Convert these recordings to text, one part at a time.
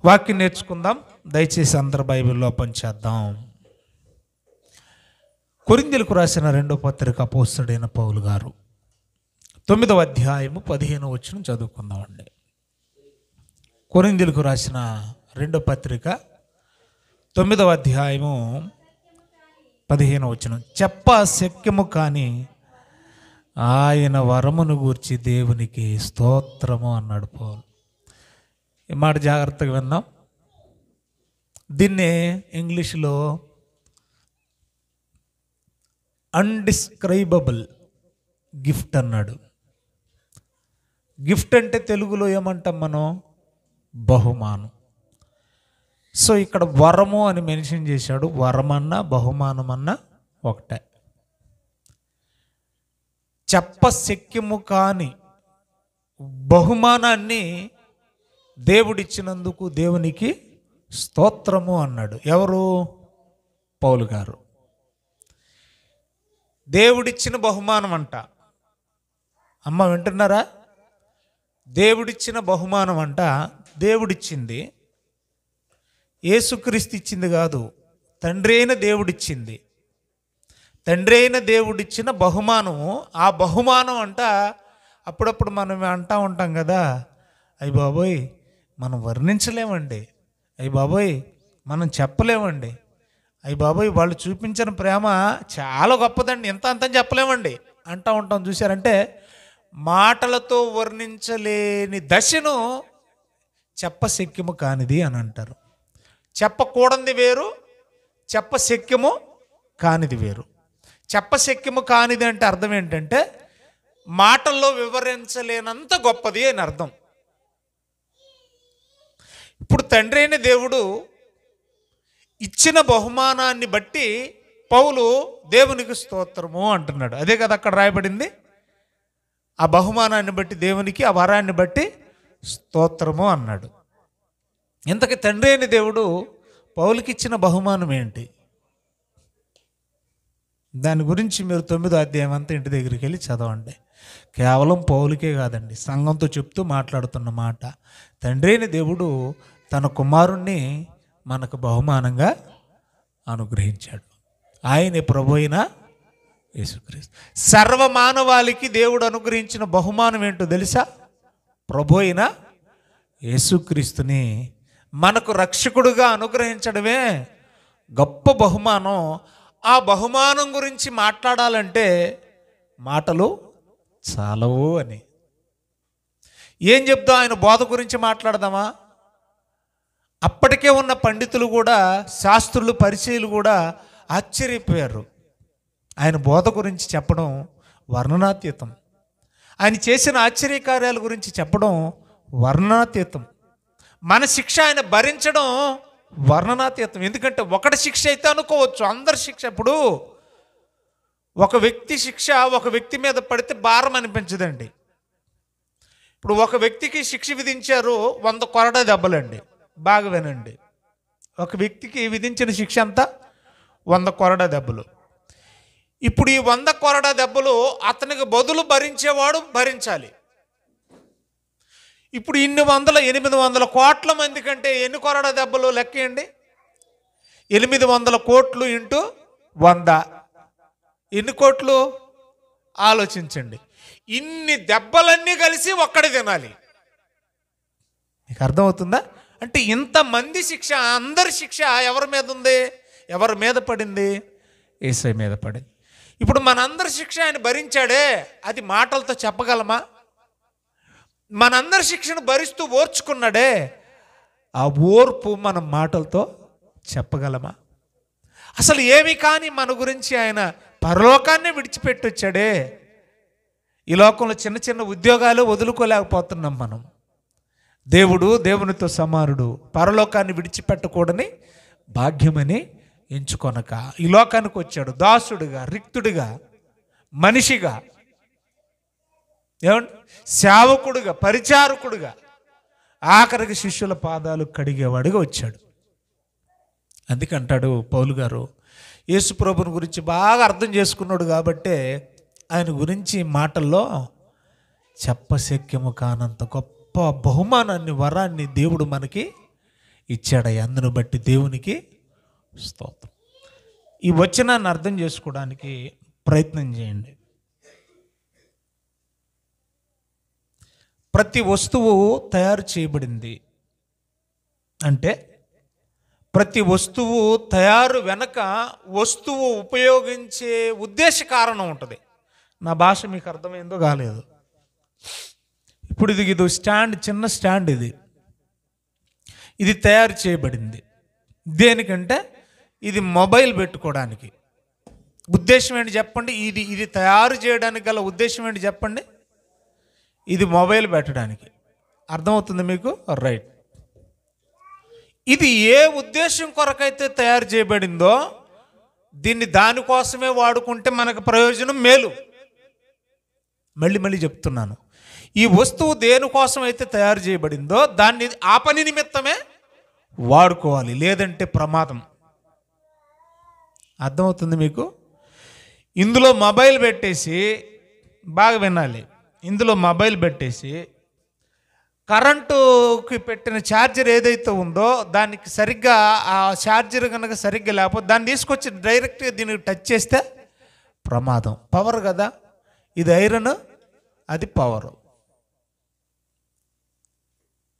వాక్యం నేర్చుకుందాం. దయచేసి అందరు బైబిల్లో పనిచేద్దాం. కొరింథీయులకు రాసిన 2వ పత్రిక అపోస్తలుడైన పౌలు గారు 9వ అధ్యాయము 15వ వచనం చదువుకుందామండి. కొరింథీయులకు రాసిన 2వ పత్రిక 9వ అధ్యాయము 15వ వచనం. చెప్ప శక్యము కాని ఆయన వరమును గూర్చి దేవునికి స్తోత్రము అన్నాడు పౌలు. ఈ మాట జాగ్రత్తగా విందాం. దీన్నే ఇంగ్లీష్లో అన్డిస్క్రైబబుల్ గిఫ్ట్ అన్నాడు. గిఫ్ట్ అంటే తెలుగులో ఏమంటాం మనం? బహుమానం. సో ఇక్కడ వరము అని మెన్షన్ చేశాడు. వరమన్నా బహుమానమన్నా ఒకటే. చెప్పశక్యము కాని బహుమానాన్ని దేవుడిచ్చినందుకు దేవునికి స్తోత్రము అన్నాడు. ఎవరు? పౌలు గారు. దేవుడిచ్చిన బహుమానం అంట. అమ్మ వింటున్నారా? దేవుడిచ్చిన బహుమానం అంట. దేవుడిచ్చింది, యేసుక్రీస్తు ఇచ్చింది కాదు, తండ్రి అయిన దేవుడిచ్చింది. తండ్రి అయిన దేవుడిచ్చిన బహుమానము. ఆ బహుమానం అంట అప్పుడప్పుడు మనం అంటూ ఉంటాం కదా, అయ్య బాబోయ్ మనం వర్ణించలేమండి, అయ్య బాబోయ్ మనం చెప్పలేమండి, అయ్య బాబోయ్ వాళ్ళు చూపించిన ప్రేమ చాలా గొప్పదండి, ఎంత అంతని చెప్పలేమండి అంటూ ఉంటాం. చూశారంటే మాటలతో వర్ణించలేని దశను చెప్పశక్యము కానిది అని అంటారు. చెప్పకూడనిది వేరు, చెప్పశక్యము కానిది వేరు. చెప్పశక్యము కానిది అంటే అర్థం ఏంటంటే మాటల్లో వివరించలేనంత గొప్పది అని అర్థం. ఇప్పుడు తండ్రి అయిన దేవుడు ఇచ్చిన బహుమానాన్ని బట్టి పౌలు దేవునికి స్తోత్రము అంటున్నాడు. అదే కదా అక్కడ రాయబడింది. ఆ బహుమానాన్ని బట్టి దేవునికి, ఆ వరాన్ని బట్టి స్తోత్రము అన్నాడు. ఇంతకీ తండ్రి అయిన దేవుడు పౌలుకి ఇచ్చిన బహుమానం ఏంటి? దాని గురించి మీరు 9వ అధ్యాయం అంతా ఇంటి దగ్గరికి వెళ్ళి చదవండి. కేవలం పౌలుకే కాదండి, సంఘంతో చెప్తూ మాట్లాడుతున్న మాట. తండ్రి అయిన దేవుడు తన కుమారుణ్ణి మనకు బహుమానంగా అనుగ్రహించాడు. ఆయనే ప్రభు అయిన యేసుక్రీస్తు. సర్వమానవాళికి దేవుడు అనుగ్రహించిన బహుమానం ఏంటో తెలుసా? ప్రభు అయిన యేసుక్రీస్తుని మనకు రక్షకుడుగా అనుగ్రహించడమే గొప్ప బహుమానం. ఆ బహుమానం గురించి మాట్లాడాలంటే మాటలు చాలవు అని. ఏం చెప్తాం? ఆయన బోధ గురించి మాట్లాడదామా? అప్పటికే ఉన్న పండితులు కూడా, శాస్త్రులు, పరిచయులు కూడా ఆశ్చర్యపోయారు. ఆయన బోధ గురించి చెప్పడం వర్ణనాతీతం. ఆయన చేసిన ఆశ్చర్యకార్యాల గురించి చెప్పడం వర్ణనాతీతం. మన శిక్ష ఆయన భరించడం వర్ణనాతీతం. ఎందుకంటే ఒకటి శిక్ష అయితే అనుకోవచ్చు, అందరి శిక్ష. ఇప్పుడు ఒక వ్యక్తి శిక్ష ఒక వ్యక్తి మీద పడితే భారం అనిపించదండి. ఇప్పుడు ఒక వ్యక్తికి శిక్ష విధించారు 100 కొరడా దెబ్బలండి. బాగా వినండి. ఒక వ్యక్తికి విధించిన శిక్ష అంతా 100 కొరడా దెబ్బలు. ఇప్పుడు ఈ 100 కొరడా దెబ్బలు అతనికి బదులు భరించేవాడు భరించాలి. ఇప్పుడు 800 కోట్ల మంది కంటే ఎన్ని కొరడా దెబ్బలు లెక్కేయండి? 800 కోట్లు ఇంటూ 100 ఎన్ని కోట్లు? ఆలోచించండి. ఇన్ని దెబ్బలన్నీ కలిసి ఒక్కడే తినాలి. మీకు అర్థమవుతుందా? అంటే ఇంతమంది శిక్ష, అందరి శిక్ష ఎవరి మీద ఉంది? ఎవరి మీద పడింది? యేసయ్య మీద పడింది. ఇప్పుడు మనందరి శిక్ష ఆయన భరించాడే, అది మాటలతో చెప్పగలమా? మనందరి శిక్షను భరిస్తూ ఓర్చుకున్నాడే, ఆ ఓర్పు మనం మాటలతో చెప్పగలమా? అసలు ఏమి కాని మన గురించి ఆయన పరలోకాన్ని విడిచిపెట్టొచ్చాడే. ఈ లోకంలో చిన్న చిన్న ఉద్యోగాలు వదులుకోలేకపోతున్నాం మనం. దేవుడు దేవునితో సమానుడు, పరలోకాన్ని విడిచిపెట్టకూడని భాగ్యమని ఎంచుకొనక ఈ లోకానికి వచ్చాడు. దాసుడుగా, రిక్తుడిగా, మనిషిగా, ఏమండి, సేవకుడుగా, పరిచారకుడుగా, ఆఖరికి శిష్యుల పాదాలు కడిగేవాడిగా వచ్చాడు. అందుకంటాడు పౌలు గారు, యేసు ప్రభుని గురించి బాగా అర్థం చేసుకున్నాడు కాబట్టే ఆయన గురించి మాటల్లో చెప్పశక్యము కానంత గొప్ప బహుమానాన్ని, వరాన్ని దేవుడు మనకి ఇచ్చాడయ్యా. అందును బట్టి దేవునికి స్తోత్రం. ఈ వచనాన్ని అర్థం చేసుకోవడానికి ప్రయత్నం చేయండి. ప్రతి వస్తువు తయారు చేయబడింది అంటే ప్రతి వస్తువు తయారు వెనక వస్తువు ఉపయోగించే ఉద్దేశ కారణం ఉంటుంది. నా భాష మీకు అర్థమైందో కాలేదు. ఇప్పుడు ఇది స్టాండ్, చిన్న స్టాండ్. ఇది తయారు చేయబడింది దేనికంటే ఇది మొబైల్ పెట్టుకోవడానికి. ఉద్దేశం ఏంటి చెప్పండి? ఇది తయారు చేయడానికి గల ఉద్దేశం ఏంటి చెప్పండి? ఇది మొబైల్ పెట్టడానికి. అర్థమవుతుంది మీకు? రైట్. ఇది ఏ ఉద్దేశం కొరకైతే తయారు చేయబడిందో దీన్ని దానికోసమే వాడుకుంటే మనకు ప్రయోజనం, మేలు. మళ్ళీ చెప్తున్నాను, ఈ వస్తువు దేనికోసం అయితే తయారు చేయబడిందో దాన్ని ఆ పని నిమిత్తమే వాడుకోవాలి, లేదంటే ప్రమాదం. అర్థమవుతుంది మీకు? ఇందులో మొబైల్ పెట్టేసి, బాగా వినాలి, ఇందులో మొబైల్ పెట్టేసి కరెంటుకి పెట్టిన ఛార్జర్ ఏదైతే ఉందో దానికి సరిగ్గా ఆ ఛార్జర్ కనుక సరిగ్గా లేకపోతే దాన్ని తీసుకొచ్చి డైరెక్ట్గా దీనికి టచ్ చేస్తే ప్రమాదం. పవర్ కదా, ఇది ఐరన్, అది పవరు.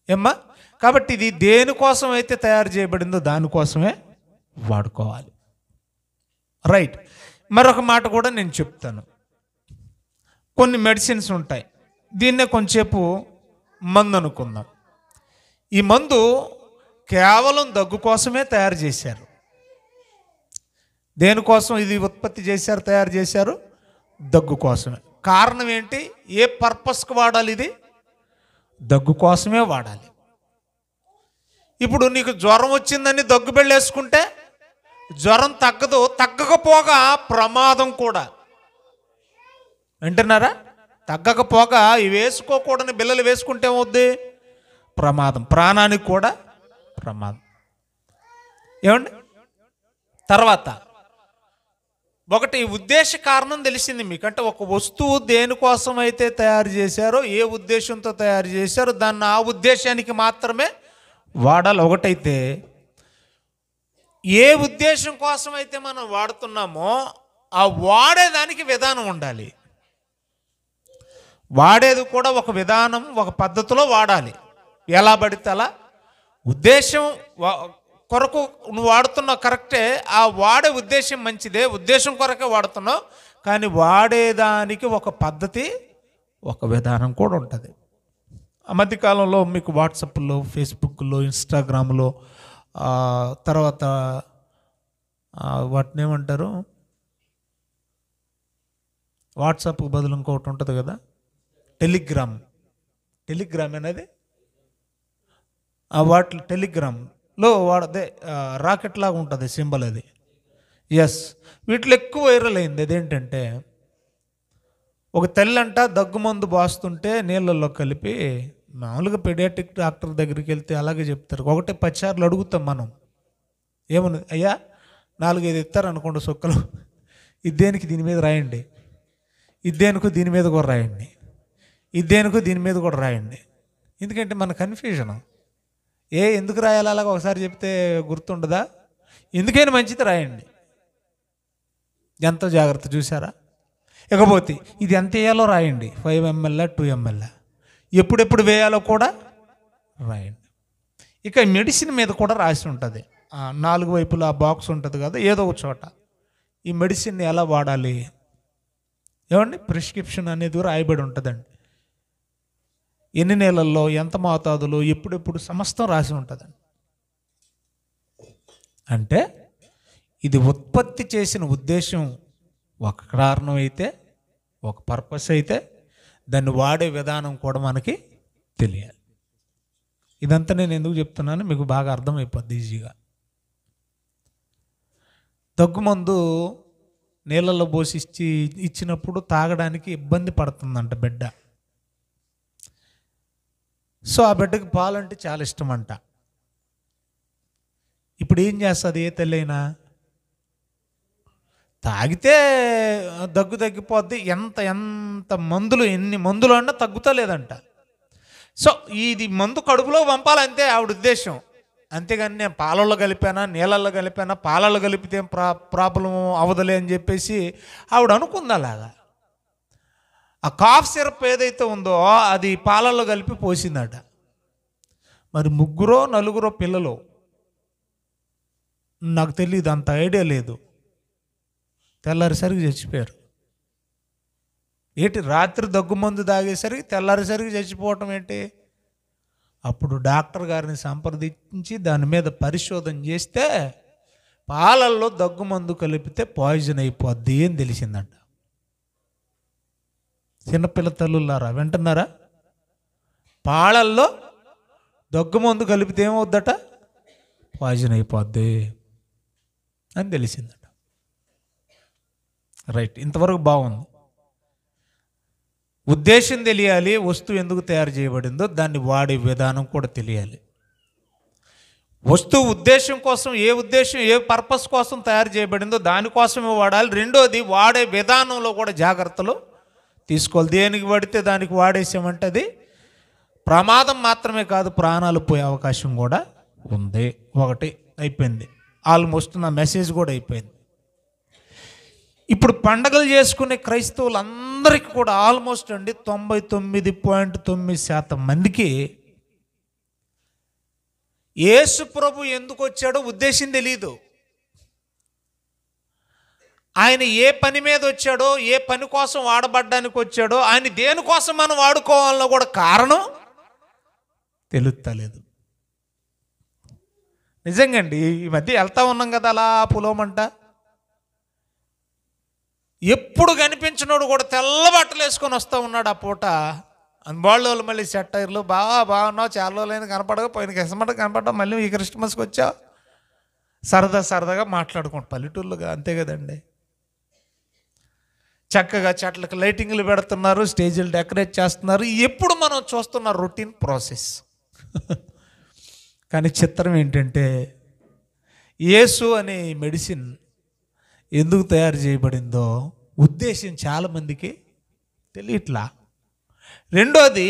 ఏమ్మా? కాబట్టి ఇది దేనికోసం అయితే తయారు చేయబడిందో దానికోసమే వాడుకోవాలి. రైట్. మరొక మాట కూడా నేను చెప్తాను. కొన్ని మెడిసిన్స్ ఉంటాయి, దీన్నే కొంచెంసేపు మందు అనుకుందాం. ఈ మందు కేవలం దగ్గు కోసమే తయారు చేశారు. దేనికోసం ఇది ఉత్పత్తి చేశారు, తయారు చేశారు? దగ్గు కోసమే. కారణం ఏంటి? ఏ పర్పస్కి వాడాలి? ఇది దగ్గు కోసమే వాడాలి. ఇప్పుడు నీకు జ్వరం వచ్చిందని దగ్గు బెళ్ళేసుకుంటే జ్వరం తగ్గదు, తగ్గకపోగా ప్రమాదం కూడా. వింటున్నారా? తగ్గకపోగా ఇవి వేసుకోకూడని బిళ్ళలు వేసుకుంటే ఏమవుద్ది? ప్రమాదం, ప్రాణానికి కూడా ప్రమాదం. ఏమండి? తర్వాత ఒకటి ఉద్దేశ కారణం తెలిసింది మీకు. అంటే ఒక వస్తువు దేనికోసం అయితే తయారు చేశారో, ఏ ఉద్దేశంతో తయారు చేశారో దాన్ని ఆ ఉద్దేశానికి మాత్రమే వాడాలి. ఒకటైతే ఏ ఉద్దేశం కోసం అయితే మనం వాడుతున్నామో ఆ వాడేదానికి విధానం ఉండాలి. వాడేది కూడా ఒక విధానం, ఒక పద్ధతిలో వాడాలి. ఎలా పడితే అలా. ఉద్దేశం కొరకు నువ్వు వాడుతున్నావు కరెక్టే, ఆ వాడే ఉద్దేశం మంచిదే, ఉద్దేశం కొరకే వాడుతున్నావు. కానీ వాడేదానికి ఒక పద్ధతి, ఒక విధానం కూడా ఉంటుంది. ఆ మధ్యకాలంలో మీకు వాట్సాప్లో, ఫేస్బుక్లో, ఇన్స్టాగ్రామ్లో, తర్వాత వాటిని ఏమంటారు, వాట్సాప్కి బదులు ఇంకొకటి ఉంటుంది కదా, టెలిగ్రామ్ అనేది. వాటి టెలిగ్రామ్లో వాడదే రాకెట్ లాగా ఉంటుంది సింబల్, అది. ఎస్, వీటిలో ఎక్కువ వైరల్ అయింది. అదేంటంటే ఒక తెల్లంట దగ్గుమందు బాస్తుంటే నీళ్ళల్లో కలిపి, మామూలుగా పెడియాట్రిక్ డాక్టర్ దగ్గరికి వెళ్తే అలాగే చెప్తారు. ఒకటే 10 సార్లు అడుగుతాం మనం, ఏమన్నా అయ్యా 4-5 ఇస్తారు అనుకోండి సుక్కలు, ఇది దేనికి దీని మీద రాయండి, ఇది దేనికో దీని మీద కూడా రాయండి, ఇది దేనికో దీని మీద కూడా రాయండి. ఎందుకంటే మన కన్ఫ్యూజన్, ఎందుకు రాయాలి అలాగా ఒకసారి చెప్తే గుర్తుండదా? ఎందుకైనా మంచిది రాయండి. ఎంతో జాగ్రత్త, చూసారా? ఇకపోతే ఇది ఎంత వేయాలో రాయండి, 5 ml 2 ml, ఎప్పుడెప్పుడు వేయాలో కూడా రాయండి. ఇక మెడిసిన్ మీద కూడా రాసి ఉంటుంది, 4 వైపులా బాక్స్ ఉంటుంది కదా, ఏదో ఒక చోట ఈ మెడిసిన్ని ఎలా వాడాలి, ఏమండి, ప్రిస్క్రిప్షన్ అనేది రాయబడి ఉంటుందండి. ఎన్ని నెలల్లో, ఎంత మోతాదులో, ఎప్పుడెప్పుడు సమస్తం రాసి ఉంటుందండి. అంటే ఇది ఉత్పత్తి చేసిన ఉద్దేశం ఒక కారణం అయితే, ఒక పర్పస్ అయితే, దాన్ని వాడే విధానం కూడా మనకి తెలియాలి. ఇదంతా నేను ఎందుకు చెప్తున్నాను మీకు బాగా అర్థమైపోద్ది ఈజీగా. దగ్గుమందు నీళ్ళల్లో పోసి ఇచ్చినప్పుడు తాగడానికి ఇబ్బంది పడుతుందంట బిడ్డ. సో ఆ బిడ్డకి పాలంటే చాలా ఇష్టం అంట. ఇప్పుడు ఏం చేస్తుంది ఏ తల్లైనా? తాగితే దగ్గు తగ్గిపోద్ది, ఎంత మందులు, ఎన్ని మందులు అన్నా తగ్గుతా లేదంట. సో ఇది మందు కడుపులో పంపాలంతే ఆవిడ ఉద్దేశం. అంతేగాని నేను పాలల్లో కలిపానా, నీళ్ళల్లో కలిపానా, పాలల్లో కలిపితే ఏం ప్రాబ్లం అవదలే అని చెప్పేసి ఆవిడ అనుకుంది అలాగా. ఆ కాఫ్ సిరప్ ఏదైతే ఉందో అది పాలల్లో కలిపి పోసిందట. మరి 3-4 పిల్లలు, నాకు తెలియదు, అంత ఐడియా లేదు, తెల్లారిసరికి చచ్చిపోయారు. ఏంటి, రాత్రి దగ్గుమందు తాగేసరికి తెల్లారిసరికి చచ్చిపోవటం ఏంటి? అప్పుడు డాక్టర్ గారిని సంప్రదించి దాని మీద పరిశోధన చేస్తే పాలల్లో దగ్గుమందు కలిపితే పాయిజన్ అయిపోద్ది అని తెలిసిందంట. చిన్నపిల్ల తల్లులారా వింటున్నారా? పాలల్లో దగ్గుమందు కలిపితే ఏమవుద్దట? పాయిజన్ అయిపోద్ది అని తెలిసిందట. రైట్, ఇంతవరకు బాగుంది. ఉద్దేశం తెలియాలి, వస్తువు ఎందుకు తయారు చేయబడిందో దాన్ని వాడే విధానం కూడా తెలియాలి. వస్తువు ఉద్దేశం కోసం, ఏ ఉద్దేశం ఏ పర్పస్ కోసం తయారు చేయబడిందో దానికోసమే వాడాలి. రెండోది, వాడే విధానంలో కూడా జాగ్రత్తలు తీసుకోవాలి. దేనికి పడితే దానికి వాడేసామంటే అది ప్రమాదం మాత్రమే కాదు, ప్రాణాలు పోయే అవకాశం కూడా ఉంది. ఒకటి అయిపోయింది, ఆల్మోస్ట్ నా మెసేజ్ కూడా అయిపోయింది. ఇప్పుడు పండగలు చేసుకునే క్రైస్తవులందరికీ కూడా ఆల్మోస్ట్ అండి 99.9% మందికి యేసు ప్రభు ఎందుకు వచ్చాడో ఉద్దేశం తెలియదు. ఆయన ఏ పని మీద వచ్చాడో, ఏ పని కోసం వాడబడ్డానికి వచ్చాడో, ఆయన దేనికోసం మనం వాడుకోవాలనో కూడా కారణం తెలుస్తలేదు. నిజంగా అండి, ఈ మధ్య వెళ్తా ఉన్నాం కదా అలా పులోమంట, ఎప్పుడు కనిపించినోడు కూడా తెల్ల బట్టలు వేసుకొని వస్తూ ఉన్నాడు. ఆ పూట అందుబాళ్ళు మళ్ళీ సెట్టైర్లు, బాగున్నావు, చాలా రోజులైన కనపడగా, పోయిన క్రిస్మస్ కనపడ్డావు, మళ్ళీ ఈ క్రిస్మస్కి వచ్చావు, సరదాగా మాట్లాడుకుంటా. పల్లెటూళ్ళుగా అంతే కదండి. చక్కగా చెట్లకు లైటింగ్లు పెడుతున్నారు, స్టేజీలు డెకరేట్ చేస్తున్నారు. ఎప్పుడు మనం చూస్తున్న రొటీన్ ప్రాసెస్. కానీ చిత్రం ఏంటంటే, యేసు అనే మెడిసిన్ ఎందుకు తయారు చేయబడిందో ఉద్దేశం చాలామందికి తెలియట్లా. రెండోది,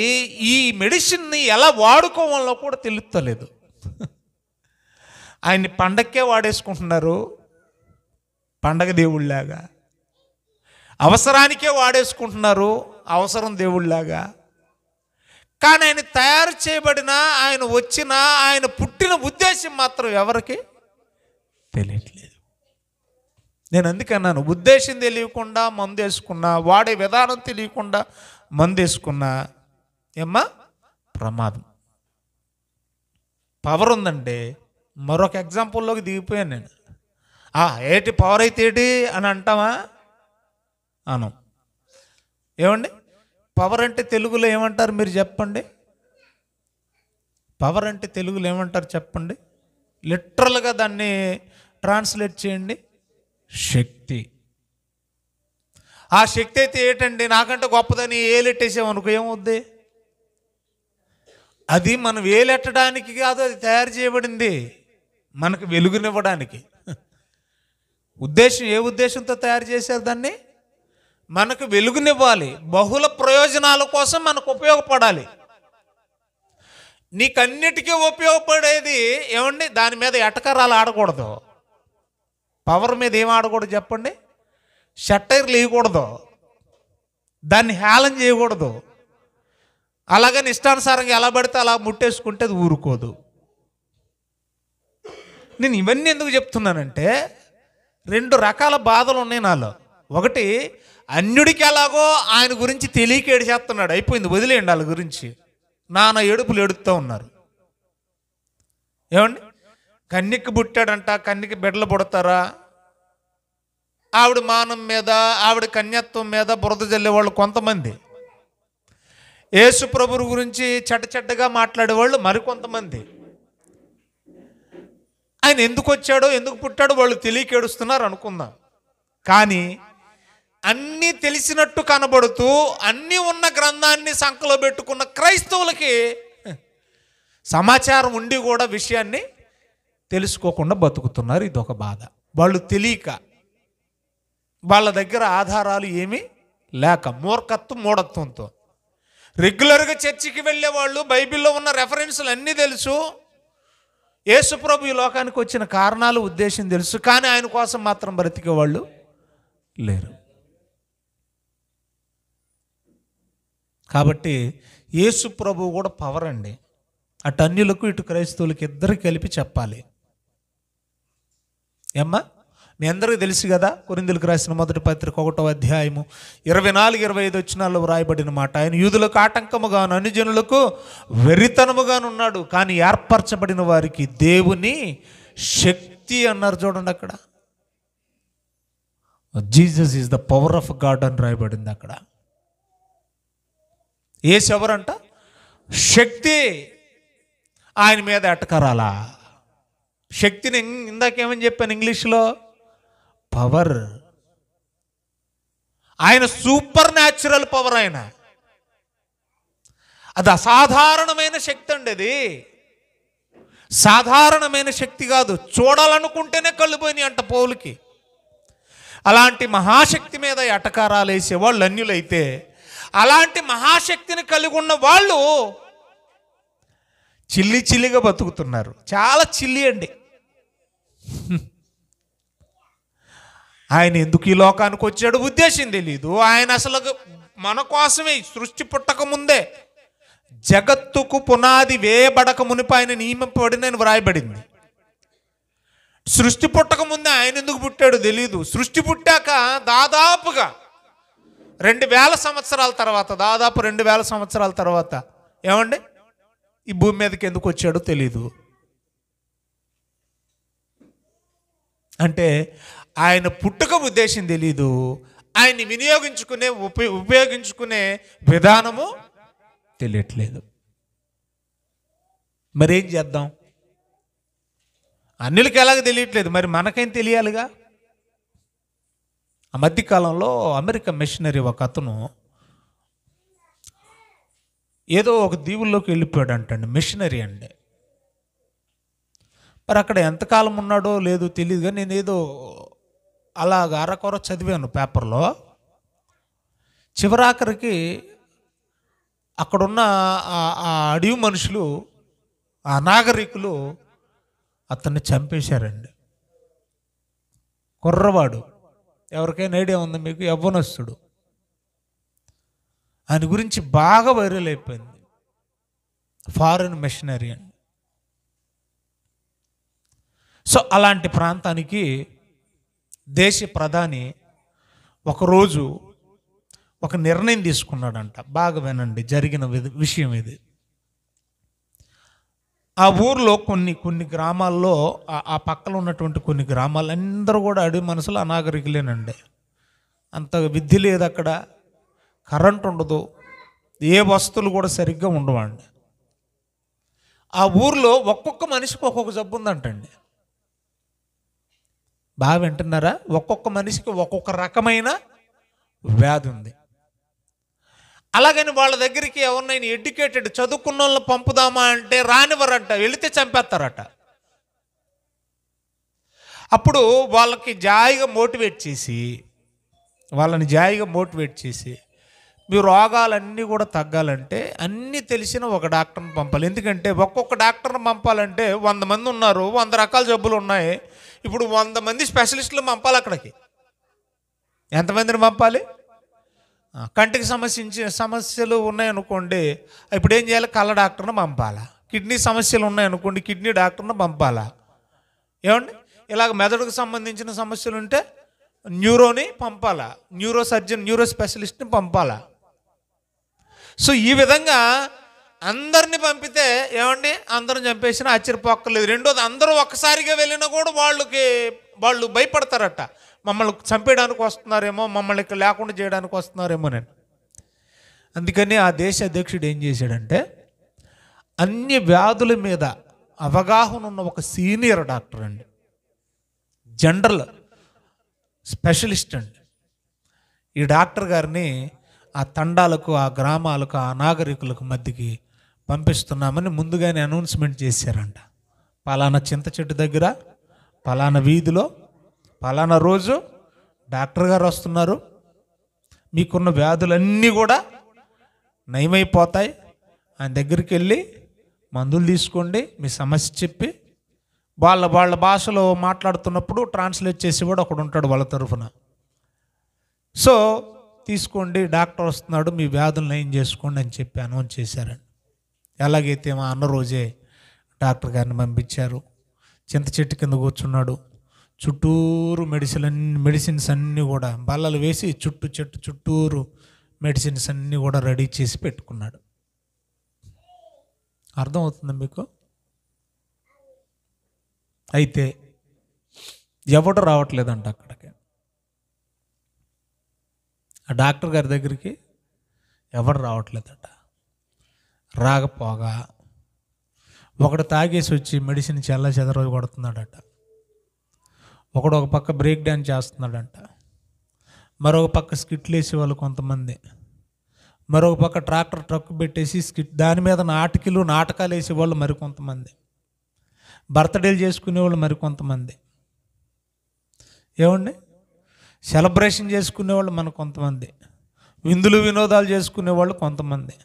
ఈ మెడిసిన్ని ఎలా వాడుకోవాలో కూడా తెలుస్తలేదు. ఆయన్ని పండక్కే వాడేసుకుంటున్నారు, పండగ దేవుళ్ళలాగా. అవసరానికే వాడేసుకుంటున్నారు, అవసరం దేవుళ్ళలాగా. కానీ ఆయన తయారు చేయబడిన, ఆయన వచ్చిన, ఆయన పుట్టిన ఉద్దేశం మాత్రం ఎవరికి తెలియట్లేదు. నేను అందుకన్నాను, ఉద్దేశం తెలియకుండా మందు వేసుకున్నా, వాడే విధానం తెలియకుండా మందు వేసుకున్నా ఏమ్మా ప్రమాదం. పవర్ ఉందంటే మరొక ఎగ్జాంపుల్లోకి దిగిపోయాను నేను. ఏటి పవర్ అయితే ఏంటి అని అంటామా? అను. ఏమండి, పవర్ అంటే తెలుగులో ఏమంటారు మీరు చెప్పండి? పవర్ అంటే తెలుగులో ఏమంటారు చెప్పండి? లిటరల్గా దాన్ని ట్రాన్స్లేట్ చేయండి. శక్తి. ఆ శక్తి అయితే ఏంటండి, నాకంటే గొప్పదని ఏలెట్టేసామనుకో ఏమవుద్ది? అది మనం వేలెట్టడానికి కాదు, అది తయారు చేయబడింది మనకు వెలుగునివ్వడానికి. ఉద్దేశం, ఏ ఉద్దేశంతో తయారు చేశారు దాన్ని? మనకు వెలుగునివ్వాలి, బహుళ ప్రయోజనాల కోసం మనకు ఉపయోగపడాలి. నీకన్నిటికీ ఉపయోగపడేది ఏమండి? దాని మీద ఎటకరాలు ఆడకూడదు. పవర్ మీద ఏం ఆడకూడదు చెప్పండి? షట్టైర్లు వేయకూడదు, దాన్ని హేళన చేయకూడదు. అలాగని ఇష్టానుసారంగా ఎలా పడితే అలా ముట్టేసుకుంటే అది ఊరుకోదు. నేను ఇవన్నీ ఎందుకు చెప్తున్నానంటే, 2 రకాల బాధలు ఉన్నాయి నాలో. ఒకటి, అన్యుడికి ఎలాగో ఆయన గురించి తెలియక ఏడిచేస్తున్నాడు, అయిపోయింది, వదిలేయండి వాళ్ళ గురించి. నాన్న ఏడుపులు ఏడుస్తూ ఉన్నారు. ఏమండి, కన్యకి పుట్టాడంట, కన్యకి బిడ్డలు పుడతారా? ఆవిడ మానం మీద, ఆవిడ కన్యత్వం మీద బురద జల్లేవాళ్ళు కొంతమంది, యేసు ప్రభువు గురించి చెడ్డగా మాట్లాడేవాళ్ళు మరికొంతమంది. ఆయన ఎందుకు వచ్చాడో, ఎందుకు పుట్టాడో వాళ్ళు తెలియక ఏడుస్తున్నారు అనుకుందాం. కానీ అన్నీ తెలిసినట్టు కనబడుతూ అన్నీ ఉన్న గ్రంథాన్ని సంకలో పెట్టుకున్న క్రైస్తవులకి సమాచారం ఉండి కూడా విషయాన్ని తెలుసుకోకుండా బతుకుతున్నారు. ఇదొక బాధ. వాళ్ళు తెలియక, వాళ్ళ దగ్గర ఆధారాలు ఏమీ లేక, మూర్ఖత్వం మూఢత్వంతో. రెగ్యులర్గా చర్చికి వెళ్ళే వాళ్ళు బైబిల్లో ఉన్న రెఫరెన్సులు అన్నీ తెలుసు, యేసుప్రభు ఈ లోకానికి వచ్చిన కారణాలు, ఉద్దేశం తెలుసు, కానీ ఆయన కోసం మాత్రం బ్రతికేవాళ్ళు లేరు. కాబట్టి యేసుప్రభు కూడా పవర్ అండి. అటు అన్యులకు ఇటు క్రైస్తవులకు ఇద్దరికి కలిపి చెప్పాలి. ఏమ్మా, మీ అందరికీ తెలుసు కదా, కొరింథీయులకు రాసిన మొదటి పత్రిక 1వ అధ్యాయము 24-25 వచనాల్లో వ్రాయబడిన మాట, ఆయన యూదులకు ఆటంకముగాను అన్యజనులకు వెరితనముగానున్నాడు, కానీ ఏర్పరచబడిన వారికి దేవుని శక్తి అన్నారు. చూడండి, అక్కడ Jesus is the power of God అని రాయబడింది. అక్కడ యేసు ఎవరంట? శక్తి. ఆయన మీద ఎటకరాలా శక్తిని. ఇందాకేమని చెప్పాను ఇంగ్లీష్లో? పవర్. ఆయన సూపర్ న్యాచురల్ పవర్. ఆయన అది అసాధారణమైన శక్తి అండి. అది సాధారణమైన శక్తి కాదు. చూడాలనుకుంటేనే కళ్ళు పోయినాయి అంట పౌలుకి. అలాంటి మహాశక్తి మీద ఎటకారాలు వేసేవాళ్ళు అన్యులైతే, అలాంటి మహాశక్తిని కలిగి ఉన్న వాళ్ళు చిల్లిగా బతుకుతున్నారు. చాలా చిల్లి అండి. ఆయన ఎందుకు ఈ లోకానికి వచ్చాడు ఉద్దేశం తెలీదు. ఆయన అసలు మన కోసమే, సృష్టి పుట్టక ముందే, జగత్తుకు పునాది వేయబడక మునిపి ఆయన నియమింపబడిన వ్రాయబడింది. సృష్టి పుట్టక ముందే ఆయన ఎందుకు పుట్టాడు తెలీదు. సృష్టి పుట్టాక దాదాపుగా 2000 సంవత్సరాల తర్వాత, దాదాపు 2000 సంవత్సరాల తర్వాత ఏమండి ఈ భూమి మీదకి ఎందుకు వచ్చాడో తెలీదు. అంటే ఆయన పుట్టుక ఉద్దేశం తెలీదు. ఆయన్ని ఉపయోగించుకునే విధానము తెలియట్లేదు. మరేం చేద్దాం? అన్యులకి ఎలాగ తెలియట్లేదు, మరి మనకేం తెలియాలిగా. ఆ మధ్యకాలంలో అమెరికా మిషనరీ ఒక అతను ఏదో ఒక దీవుల్లోకి వెళ్ళిపోయాడు అంటండి. మిషనరీ అండి. మరి అక్కడ ఎంతకాలం ఉన్నాడో లేదో తెలియదు, కానీ నేను ఏదో అలాగ అరకొర చదివాను పేపర్లో. చివరాఖరికి అక్కడున్న ఆ అడవి మనుషులు, ఆ నాగరికులు అతన్ని చంపేశారండి. కుర్రవాడు, ఎవరికైనా ఐడియా ఉందా మీకు? యవ్వనస్తుడు. ఆయన గురించి బాగా వైరల్ అయిపోయింది. ఫారెన్ మిషనరీ అండి. సో అలాంటి ప్రాంతానికి దేశ ప్రధాని ఒకరోజు ఒక నిర్ణయం తీసుకున్నాడంట. బాగా వినండి, జరిగిన విషయం ఇది. ఆ ఊర్లో కొన్ని గ్రామాల్లో, ఆ పక్కన ఉన్నటువంటి కొన్ని గ్రామాలు అందరూ కూడా అడవి మనసులో అనాగరికులేనండి. అంత విద్య లేదు అక్కడ, కరెంట్ ఉండదు, ఏ వస్తువులు కూడా సరిగ్గా ఉండవండి. ఆ ఊర్లో ఒక్కొక్క మనిషికి ఒక్కొక్క జబ్బు ఉందంటండి. బాగా వింటున్నారా? ఒక్కొక్క మనిషికి ఒక్కొక్క రకమైన వ్యాధి ఉంది. అలాగని వాళ్ళ దగ్గరికి ఎవరినైనా ఎడ్యుకేటెడ్ చదువుకున్న వాళ్ళని పంపుదామా అంటే రానివ్వరంట, వెళితే చంపేస్తారట. అప్పుడు వాళ్ళని జాయిగా మోటివేట్ చేసి మీ రోగాలన్నీ కూడా తగ్గాలంటే అన్నీ తెలిసిన ఒక డాక్టర్ని పంపాలి. ఎందుకంటే ఒక్కొక్క డాక్టర్ని పంపాలంటే 100 మంది ఉన్నారు, 100 రకాల జబ్బులు ఉన్నాయి. ఇప్పుడు 100 మంది స్పెషలిస్టులు పంపాలి అక్కడికి. ఎంతమందిని పంపాలి? కంటికి సమస్యలు ఉన్నాయనుకోండి, ఇప్పుడు ఏం చేయాలి? కళ్ళ డాక్టర్ని పంపాలా. కిడ్నీ సమస్యలు ఉన్నాయనుకోండి, కిడ్నీ డాక్టర్ని పంపాలా. ఏమండి, ఇలాగ మెదడుకు సంబంధించిన సమస్యలు ఉంటే న్యూరోని పంపాలా, న్యూరో సర్జన్, న్యూరో స్పెషలిస్ట్ని పంపాలా. సో ఈ విధంగా అందరిని పంపితే ఏమండి, అందరం చంపేసినా ఆశ్చర్యపోక్కర్లేదు. రెండోది, అందరూ ఒక్కసారిగా వెళ్ళినా కూడా వాళ్ళు భయపడతారట. మమ్మల్ని చంపేయడానికి వస్తున్నారేమో, మమ్మల్ని ఇక్కడ లేకుండా చేయడానికి వస్తున్నారేమో నేను. అందుకని ఆ దేశ అధ్యక్షుడు ఏం చేశాడంటే, అన్ని వ్యాధుల మీద అవగాహన ఉన్న ఒక సీనియర్ డాక్టర్ అండి, జనరల్ స్పెషలిస్ట్ అండి, ఈ డాక్టర్ గారిని ఆ తండాలకు, ఆ గ్రామాలకు, ఆ నాగరికులకు మధ్యకి పంపిస్తున్నామని ముందుగానే అనౌన్స్మెంట్ చేశారంట. పలానా చింత చెట్టు దగ్గర, పలానా వీధిలో, పలానా రోజు డాక్టర్ గారు వస్తున్నారు, మీకున్న వ్యాధులన్నీ కూడా నయమైపోతాయి, ఆయన దగ్గరికి వెళ్ళి మందులు తీసుకోండి, మీ సమస్య చెప్పి వాళ్ళ భాషలో మాట్లాడుతున్నప్పుడు ట్రాన్స్లేట్ చేసేవాడు ఒకడు ఉంటాడు వాళ్ళ తరఫున. సో తీసుకోండి, డాక్టర్ వస్తున్నాడు, మీ వ్యాధులను నయం చేసుకోండి అని చెప్పి అనౌన్స్ చేశారండి. ఎలాగైతే మా అన్న రోజే డాక్టర్ గారిని పంపించారు. చింత చెట్టు కింద కూర్చున్నాడు. చుట్టూరు మెడిసిన్స్ అన్నీ కూడా బల్లలు వేసి చెట్టు చుట్టూరు మెడిసిన్స్ అన్నీ కూడా రెడీ చేసి పెట్టుకున్నాడు. అర్థమవుతుందా మీకు? అయితే ఎవడు రావట్లేదంట అక్కడికి, ఆ డాక్టర్ గారి దగ్గరికి ఎవడు రావట్లేదట. రాకపోగా ఒకడు తాగేసి వచ్చి మెడిసిన్ చెదర కొడుతున్నాడట. ఒకడు ఒక పక్క బ్రేక్ డ్యాన్స్ చేస్తున్నాడంట. మరొక పక్క స్కిట్లు వేసే వాళ్ళు కొంతమంది, మరొక పక్క ట్రక్ పెట్టేసి దాని మీద నాటకాలు వేసేవాళ్ళు మరికొంతమంది, బర్త్డేలు చేసుకునేవాళ్ళు మరికొంతమంది, ఏమండి సెలబ్రేషన్ చేసుకునేవాళ్ళు మన కొంతమంది, విందులు వినోదాలు చేసుకునేవాళ్ళు కొంతమంది,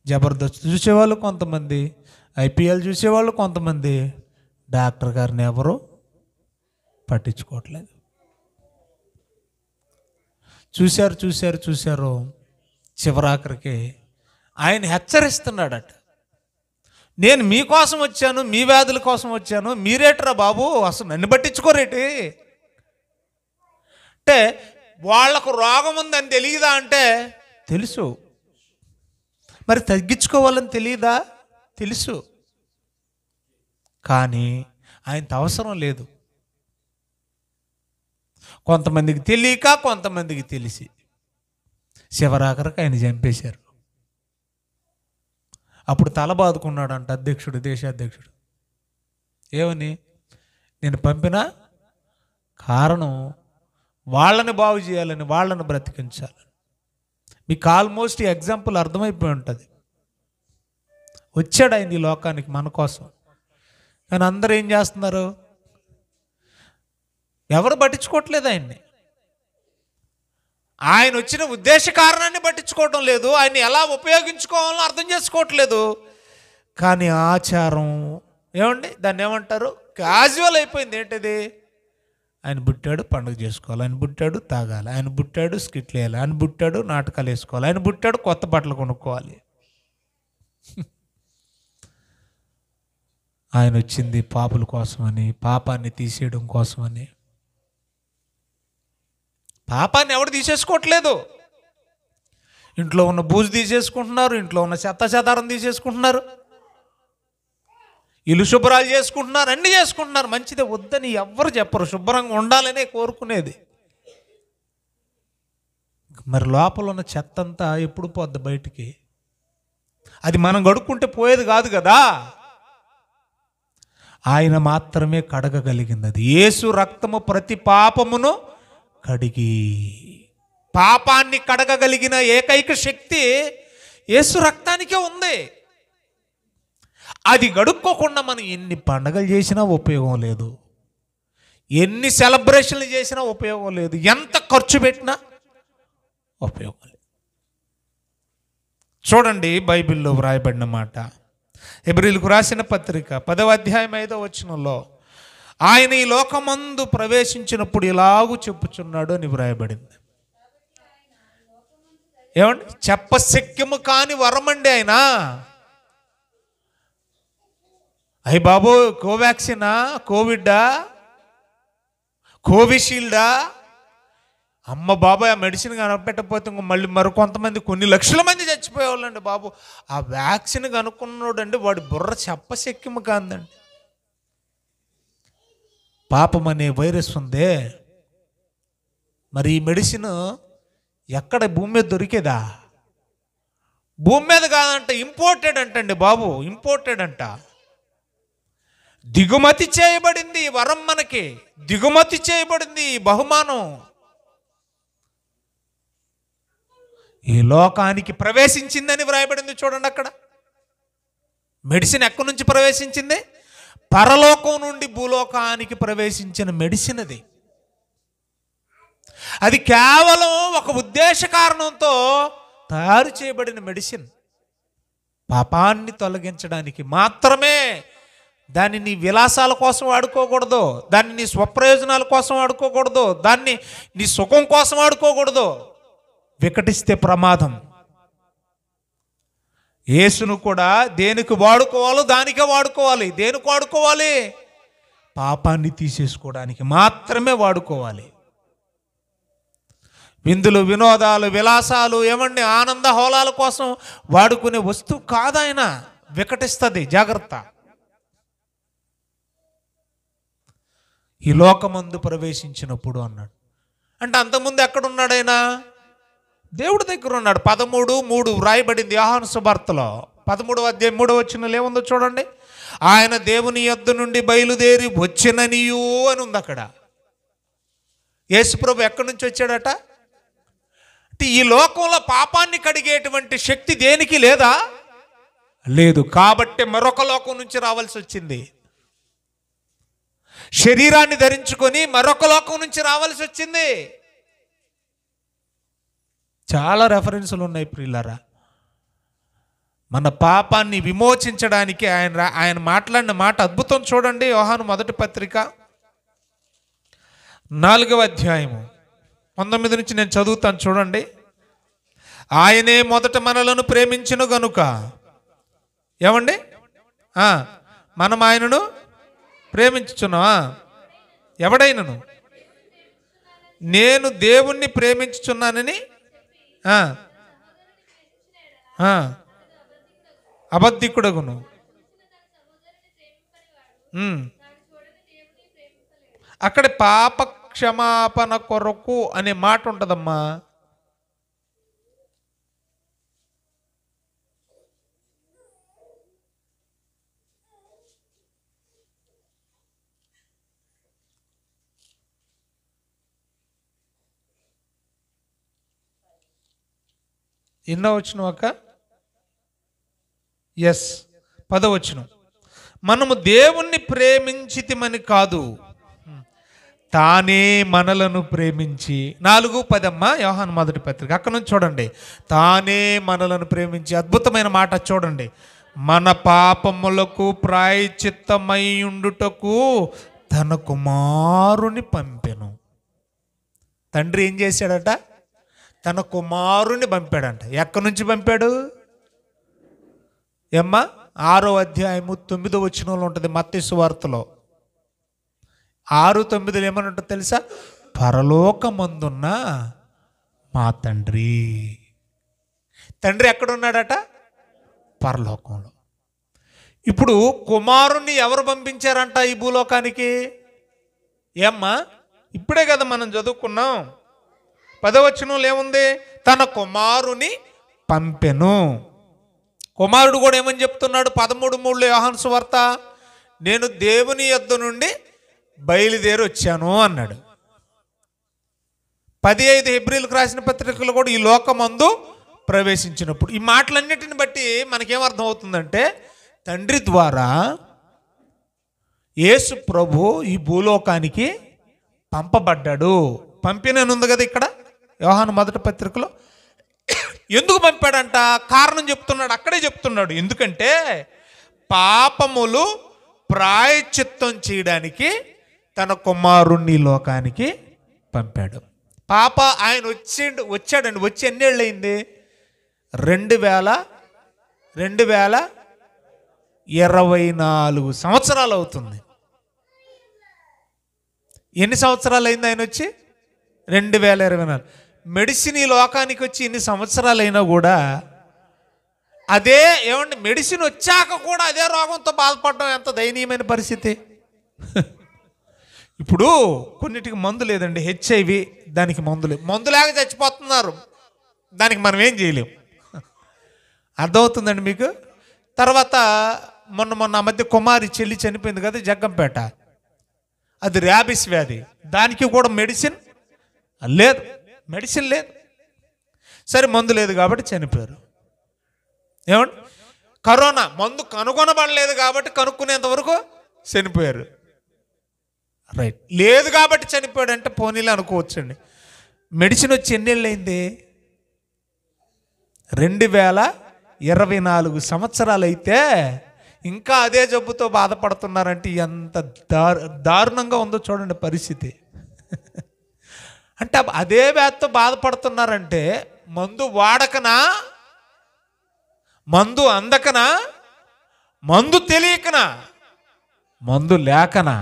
జబర్దస్త్ చూసేవాళ్ళు కొంతమంది, ఐపీఎల్ చూసేవాళ్ళు కొంతమంది. డాక్టర్ గారిని ఎవరు పట్టించుకోవట్లేదు. చూశారు. చివరాఖరికి ఆయన హెచ్చరిస్తున్నాడట, నేను మీకోసం వచ్చాను, మీ వ్యాధుల కోసం వచ్చాను, మీరేట్రా బాబు అసలు నన్ను పట్టించుకోరేటి అంటే, వాళ్లకు రోగం ఉందని తెలియదా అంటే తెలుసు. మరి తగ్గించుకోవాలని తెలియదా? తెలుసు. కానీ ఆయనతో అవసరం లేదు. కొంతమందికి తెలియక, కొంతమందికి తెలిసి చివరాఖరికి ఆయన చంపేశారు. అప్పుడు తల బాదుకున్నాడంట దేశాధ్యక్షుడు. ఏమని? నేను పంపిన కారణం వాళ్ళని బాగు చేయాలని, వాళ్ళని బ్రతికించాలని. మీకు ఆల్మోస్ట్ ఈ ఎగ్జాంపుల్ అర్థమైపోయి ఉంటుంది. వచ్చాడు ఆయన ఈ లోకానికి మన కోసం, కానీ అందరూ ఏం చేస్తున్నారు? ఎవరు పట్టించుకోవట్లేదు ఆయన్ని. ఆయన వచ్చిన ఉద్దేశ కారణాన్ని పట్టించుకోవటం లేదు, ఆయన్ని ఎలా ఉపయోగించుకోవాలో అర్థం చేసుకోవట్లేదు. కానీ ఆచారం ఏమండి, దాన్ని ఏమంటారు, క్యాజువల్ అయిపోయింది. ఏంటిది? ఆయన పుట్టాడు, పండుగ చేసుకోవాలి, ఆయన పుట్టాడు, తాగాలి, ఆయన పుట్టాడు, స్కిట్లు వేయాలి, ఆయన పుట్టాడు, నాటకాలు వేసుకోవాలి, ఆయన పుట్టాడు, కొత్త బట్టలు కొనుక్కోవాలి. ఆయన వచ్చింది పాపుల కోసమని, పాపాన్ని తీసేయడం కోసమని. పాపాన్ని ఎవడు తీసేసుకోవట్లేదు. ఇంట్లో ఉన్న బూజు తీసేసుకుంటున్నారు, ఇంట్లో ఉన్న చెత్తారం తీసేసుకుంటున్నారు, ఇల్లు శుభ్రాలు చేసుకుంటున్నారు, అన్నీ చేసుకుంటున్నారు. మంచిదే, వద్దని ఎవ్వరు చెప్పరు, శుభ్రంగా ఉండాలనే కోరుకునేది. మరి లోపల ఉన్న చెత్త అంతా ఎప్పుడు పోద్ది బయటికి? అది మనం గడుక్కుంటే పోయేది కాదు కదా. ఆయన మాత్రమే కడగగలిగినది. యేసు రక్తము ప్రతి పాపమును కడిగి, పాపాన్ని కడగగలిగిన ఏకైక శక్తి యేసు రక్తానికే ఉంది. అది గడుక్కోకుండా మనం ఎన్ని పండగలు చేసినా ఉపయోగం లేదు, ఎన్ని సెలబ్రేషన్లు చేసినా ఉపయోగం లేదు, ఎంత ఖర్చు పెట్టినా ఉపయోగం లేదు. చూడండి బైబిల్లో వ్రాయబడిన మాట, హెబ్రీయులకు రాసిన పత్రిక 10వ అధ్యాయం 5వ వచనంలో, ఆయన ఈ లోకమందు ప్రవేశించినప్పుడు ఇలాగూ చెప్పుచున్నాడు అని వ్రాయబడింది. ఏమండి? చెప్పశక్యము కాని వరమండి ఆయన. అయ్యి బాబు, కోవాక్సినా, కోవిడా, కోవిషీల్డా, అమ్మ బాబాయ్ ఆ మెడిసిన్ కనిపెట్టకపోతే మళ్ళీ మరికొంతమంది కొన్ని లక్షల మంది చచ్చిపోయేవాళ్ళండి బాబు. ఆ వ్యాక్సిన్ కనుక్కున్నాడండి, వాడి బుర్ర చెప్పశక్యము కాదండి. పాపం అనే వైరస్ ఉందే, మరి ఈ మెడిసిన్ ఎక్కడ భూమి మీద దొరికేదా? భూమి మీద కాదంట, ఇంపోర్టెడ్ అంటండి బాబు, ఇంపోర్టెడ్ అంట. దిగుమతి చేయబడింది ఈ వరం, మనకి దిగుమతి చేయబడింది ఈ బహుమానం. ఈ లోకానికి ప్రవేశించిందని వ్రాయబడింది. చూడండి అక్కడ మెడిసిన్ ఎక్కడి నుంచి ప్రవేశించింది? పరలోకం నుండి భూలోకానికి ప్రవేశించిన మెడిసిన్ అది. అది కేవలం ఒక ఉద్దేశ కారణంతో తయారు చేయబడిన మెడిసిన్. పాపాన్ని తొలగించడానికి మాత్రమే దాన్ని నీ విలాసాల కోసం వాడుకోకూడదు, దాన్ని నీ స్వప్రయోజనాల కోసం వాడుకోకూడదు, దాన్ని నీ సుఖం కోసం వాడుకోకూడదు. వికటిస్తే ప్రమాదం. యేసును కూడా దేనికి వాడుకోవాలో దానికే వాడుకోవాలి. దేనికి వాడుకోవాలి? పాపాన్ని తీసేసుకోవడానికి మాత్రమే వాడుకోవాలి. విందులు, వినోదాలు, విలాసాలు, ఏమండి ఆనంద హోలాల కోసం వాడుకునే వస్తువు కాదాయన. వికటిస్తుంది, జాగ్రత్త. ఈ లోకమందు ప్రవేశించినప్పుడు అన్నాడు. అంటే అంతకుముందు ఎక్కడున్నాడైనా? దేవుడి దగ్గర ఉన్నాడు. 13:3 వ్రాయబడింది యోహాను సువార్తలో 13వ అధ్యాయం 3వ వచనంలో ఏముందో చూడండి. ఆయన దేవుని యొద్ద నుండి బయలుదేరి వచ్చిననియు అని ఉంది అక్కడ. యేసుప్రభు ఎక్కడి నుంచి వచ్చాడట? అంటే ఈ లోకంలో పాపాన్ని కడిగేటువంటి శక్తి దేనికి లేదా? లేదు. కాబట్టి మరొక లోకం నుంచి రావాల్సి వచ్చింది. శరీరాన్ని ధరించుకొని మరొక లోకం నుంచి రావాల్సి వచ్చింది. చాలా రెఫరెన్సులు ఉన్నాయి ప్రియులారా. మన పాపాన్ని విమోచించడానికి ఆయన మాట్లాడిన మాట అద్భుతం. చూడండి, యోహాను మొదటి పత్రిక 4వ అధ్యాయము 19 నుంచి నేను చదువుతాను చూడండి. ఆయనే మొదట మనలను ప్రేమించును గనుక, ఏమండి మనం ఆయనను ప్రేమించుచున్నావా? ఎవడైనను నేను దేవుణ్ణి ప్రేమించుచున్నానని అబద్ధికుడగును. అక్కడ పాప క్షమాపణ కొరకు అనే మాట ఉంటుందమ్మా. ఎన్నో వచనం అక్క? 10వ వచనం. మనము దేవుణ్ణి ప్రేమించితిమని కాదు, తానే మనలను ప్రేమించి. 4:10 అమ్మా యోహాను మొదటి పత్రిక. అక్కడ నుంచి చూడండి. తానే మనలను ప్రేమించి, అద్భుతమైన మాట చూడండి. మన పాపములకు ప్రాయశ్చిత్తమై ఉండుటకు తన కుమారుని పంపెను. తండ్రి ఏం చేశాడట? తన కుమారుని పంపాడంట. ఎక్కడి నుంచి పంపాడు? ఏమ్మా 6వ అధ్యాయము 9వ వచనంలో ఉంటుంది మత్తయి సువార్తలో. 6:9 ఏమని ఉంటుంది తెలుసా? పరలోకమందున్న మా తండ్రి. తండ్రి ఎక్కడున్నాడట? పరలోకంలో. ఇప్పుడు కుమారుణ్ణి ఎవరు పంపించారంట ఈ భూలోకానికి? ఏమ్మా ఇప్పుడే కదా మనం చదువుకున్నాం. 10వ వచనంలో ఏముంది? తన కుమారుని పంపెను. కుమారుడు కూడా ఏమని చెప్తున్నాడు? 13:3 యోహాను సువార్త, నేను దేవుని యొద్ద నుండి బయలుదేరి వచ్చాను అన్నాడు. 10:5 హెబ్రీలకు రాసిన పత్రికలు కూడా ఈ లోకమందు ప్రవేశించినప్పుడు. ఈ మాటలన్నిటిని బట్టి మనకేమర్థం అవుతుందంటే, తండ్రి ద్వారా యేసు ప్రభు ఈ భూలోకానికి పంపబడ్డాడు. పంపినని ఉంది కదా ఇక్కడ యోహాను మొదటి పత్రికలో. ఎందుకు పంపాడంట? కారణం చెప్తున్నాడు, అక్కడే చెప్తున్నాడు. ఎందుకంటే పాపములు ప్రాయశ్చిత్తం చేయడానికి తన కుమారుణ్ణి లోకానికి పంపాడు. ఆయన వచ్చాడండి. వచ్చి ఎన్నేళ్ళు అయింది? 2024 సంవత్సరాలు అవుతుంది. ఎన్ని సంవత్సరాలు అయింది ఆయన వచ్చి? 2024. మెడిసిన్ ఈ లోకానికి వచ్చి ఇన్ని సంవత్సరాలు అయినా కూడా అదే, ఏమండి, మెడిసిన్ వచ్చాక కూడా అదే రోగంతో బాధపడడం ఎంత దయనీయమైన పరిస్థితి. ఇప్పుడు కొన్నిటికి మందు లేదండి. HIV దానికి మందు లేక చచ్చిపోతున్నారు. దానికి మనం ఏం చేయలేం. అర్థమవుతుందండి మీకు? తర్వాత మొన్న ఆ మధ్య కుమారి చెల్లి చనిపోయింది కదా జగ్గంపేట. అది ర్యాబిస్ వ్యాధి. దానికి కూడా మెడిసిన్ లేదు. సరే మందు లేదు కాబట్టి చనిపోయారు. ఏమండి, కరోనా మందు కనుగొనబడలేదు కాబట్టి కనుక్కునేంత వరకు చనిపోయారు. రైట్, లేదు కాబట్టి చనిపోయాడు అంటే పోనీలే అనుకోవచ్చండి. మెడిసిన్ వచ్చి ఎన్నేళ్ళు అయింది? 2024 సంవత్సరాలు అయితే ఇంకా అదే జబ్బుతో బాధపడుతున్నారంటే ఎంత దారుణంగా ఉందో చూడండి పరిస్థితి. అంటే అదే వ్యాధితో బాధపడుతున్నారంటే మందు వాడకనా, మందు అందకనా, మందు తెలియకనా, మందు లేకనా?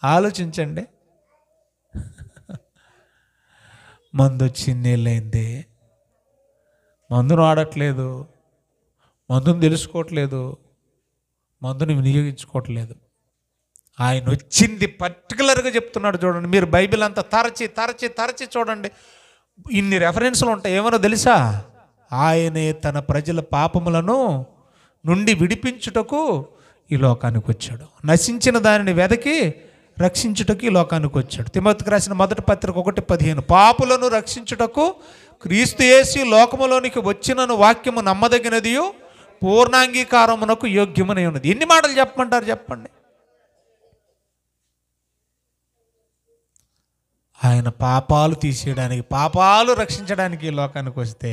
ఆలోచించండి. మందు వచ్చి నీళ్ళైంది, మందును వాడట్లేదు, మందును తెలుసుకోవట్లేదు, మందుని వినియోగించుకోవట్లేదు. ఆయన వచ్చింది పర్టికులర్గా చెప్తున్నాడు చూడండి. మీరు బైబిల్ అంతా తరచి తరచి తరచి చూడండి, ఇన్ని రెఫరెన్స్లు ఉంటాయి. ఏమన్నా తెలుసా? ఆయనే తన ప్రజల పాపములను నుండి విడిపించుటకు ఈ లోకానికి వచ్చాడు. నశించిన దానిని వెదకి రక్షించుటకు ఈ లోకానికి వచ్చాడు. తిమోతికి రాసిన మొదటి పత్రిక 1:15 పాపులను రక్షించుటకు క్రీస్తు యేసు లోకములోనికి వచ్చినను వాక్యము నమ్మదగినదియు పూర్ణాంగీకారమునకు యోగ్యమని ఉన్నది. ఎన్ని మాటలు చెప్పమంటారు చెప్పండి? ఆయన పాపాలు తీసేయడానికి, పాపాలు రక్షించడానికి ఈ లోకానికి వస్తే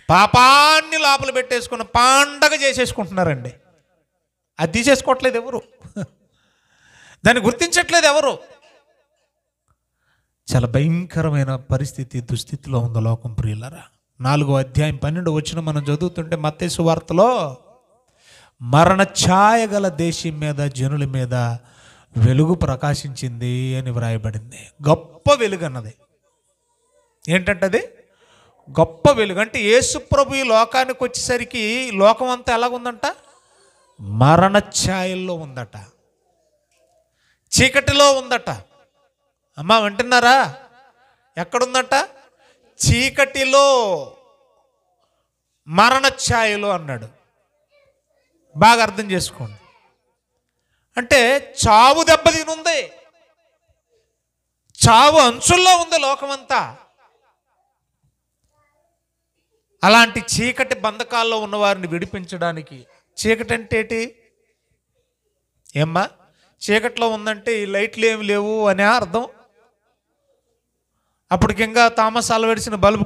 పాపాన్ని లోపల పెట్టేసుకున్న పండగ చేసేసుకుంటున్నారండి. అది తీసేసుకోవట్లేదు ఎవరు, దాన్ని గుర్తించట్లేదు ఎవరు. చాలా భయంకరమైన పరిస్థితి, దుస్థితిలో ఉంది లోకం ప్రియులరా. 4వ అధ్యాయం 12 వచనం మనం చదువుతుంటే మత్తయి సువార్తలో మరణ ఛాయ గల దేశం మీద జనుల మీద వెలుగు ప్రకాశించింది అని వ్రాయబడింది. గొప్ప వెలుగు అన్నది ఏంటంటే అది గొప్ప వెలుగు. అంటే యేసు ప్రభు ఈ లోకానికి వచ్చేసరికి లోకం అంతా ఎలాగుందంట? మరణ ఛాయల్లో ఉందట, చీకటిలో ఉందట. అమ్మా వింటున్నారా? ఎక్కడుందట? చీకటిలో, మరణ ఛాయలో అన్నాడు. బాగా అర్థం చేసుకోండి. అంటే చావు దెబ్బతినుంది, చావు అంచుల్లో ఉంది లోకమంతా. అలాంటి చీకటి బంధకాల్లో ఉన్నవారిని విడిపించడానికి, చీకటి అంటే ఏంటి ఏమ్మా? చీకట్లో ఉందంటే ఈ లైట్లు ఏమి లేవు అనే అర్థం. అప్పటికి ఇంకా థామస్ ఆల్వా ఎడిసన్ బల్బు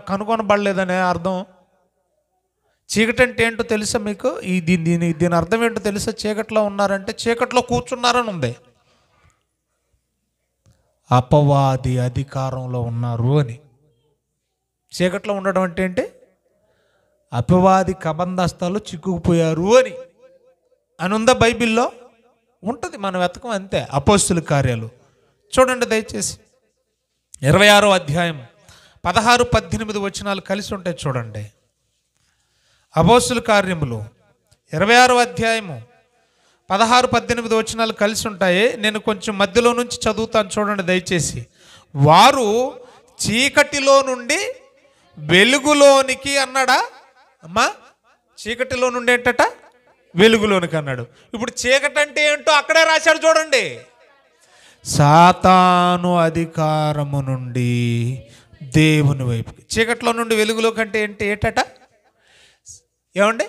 కనుగొనబడలేదనే అర్థం. చీకటి అంటే ఏంటో తెలుసా మీకు? దీని అర్థం ఏంటో తెలుసా? చీకట్లో ఉన్నారంటే చీకట్లో కూర్చున్నారని ఉంది. అపవాది అధికారంలో ఉన్నారు అని. చీకట్లో ఉండడం అంటే ఏంటి? అపవాది కబంధస్తాలు చిక్కుకుపోయారు అని ఉందా బైబిల్లో? ఉంటుంది, మనం వెతకం అంతే. అపోస్తుల కార్యాలు చూడండి దయచేసి, 26వ అధ్యాయం 16-18 వచనాలు కలిసి ఉంటాయి చూడండి. అపోస్తుల కార్యములు 26వ అధ్యాయము 16-18 వచనాలు కలిసి ఉంటాయి. నేను కొంచెం మధ్యలో నుంచి చదువుతాను చూడండి దయచేసి. వారు చీకటిలో నుండి వెలుగులోనికి అన్నాడా అమ్మా? చీకటిలో నుండి ఏంటట? వెలుగులోనికి అన్నాడు. ఇప్పుడు చీకటి అంటే ఏంటో అక్కడే రాశాడు చూడండి. సాతాను అధికారము నుండి దేవుని వైపుకి. చీకట్లో నుండి వెలుగులోకి అంటే ఏంటట? ఏమండి?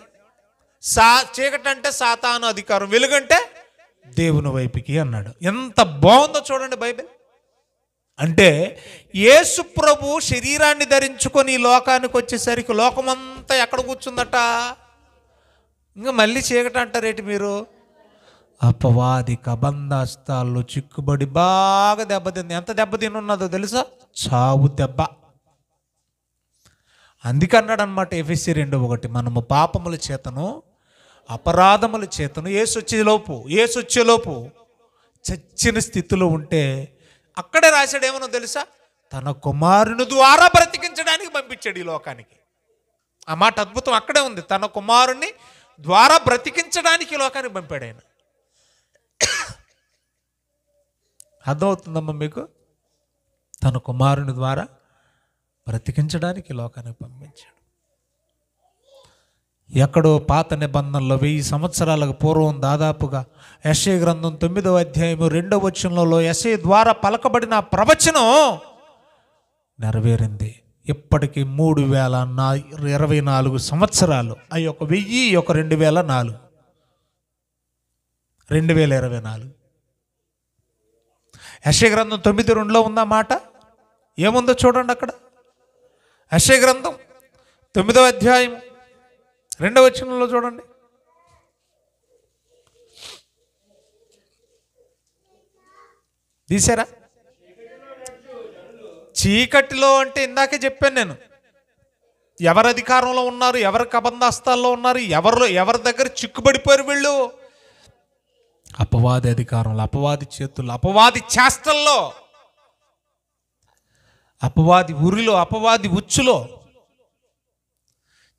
చీకటి అంటే సాతాను అధికారం, వెలుగంటే దేవుని వైపుకి అన్నాడు. ఎంత బాగుందో చూడండి బైబిల్. అంటే యేసు ప్రభు శరీరాన్ని ధరించుకొని ఈ లోకానికి వచ్చేసరికి లోకమంతా ఎక్కడ కూర్చుందట? ఇంకా మళ్ళీ చీకటి అంటారేంటి మీరు? అపవాది కబంధస్తాల్లో చిక్కుబడి బాగా దెబ్బతింది. ఎంత దెబ్బతిని ఉన్నదో తెలుసా? చావు దెబ్బ. అందుకన్నాడు అనమాట ఎఫెసీ 2:1, మనము పాపముల చేతను అపరాధముల చేతను యేసు వచ్చేలోపు చచ్చిన స్థితిలో ఉంటే అక్కడే రాశాడు. ఏమనో తెలుసా? తన కుమారుని ద్వారా బ్రతికించడానికి పంపించాడు ఈ లోకానికి. ఆ మాట అద్భుతం అక్కడే ఉంది. తన కుమారుని ద్వారా బ్రతికించడానికి ఈ లోకానికి పంపాడు ఆయన. అర్థమవుతుందమ్మా మీకు? తన కుమారుని ద్వారా బ్రతికించడానికి లోకానికి పంపించాడు. ఎక్కడో పాత నిబంధనలో 1000 సంవత్సరాలకు పూర్వం దాదాపుగా యెషయా గ్రంథం 9వ అధ్యాయం 2వ వచనంలో యెషయా ద్వారా పలకబడిన ప్రవచనం నెరవేరింది. ఇప్పటికి 3024 సంవత్సరాలు. అవి ఒక 1000, ఒక 2004, 2024. యెషయా గ్రంథం 9:2లో ఉందా మాట? ఏముందో చూడండి అక్కడ. యెషయా గ్రంథం 9వ అధ్యాయం రెండవ వచనంలో చూడండి. తీసారా? చీకటిలో అంటే ఇందాకే చెప్పాను నేను, ఎవరి అధికారంలో ఉన్నారు, ఎవరి కబంధాస్తాల్లో ఉన్నారు, ఎవరి దగ్గర చిక్కుబడిపోయారు వీళ్ళు? అపవాది అధికారంలో, అపవాది చేతుల్లో, అపవాది చేష్టల్లో, అపవాది ఉరిలో, అపవాది ఉచ్చులో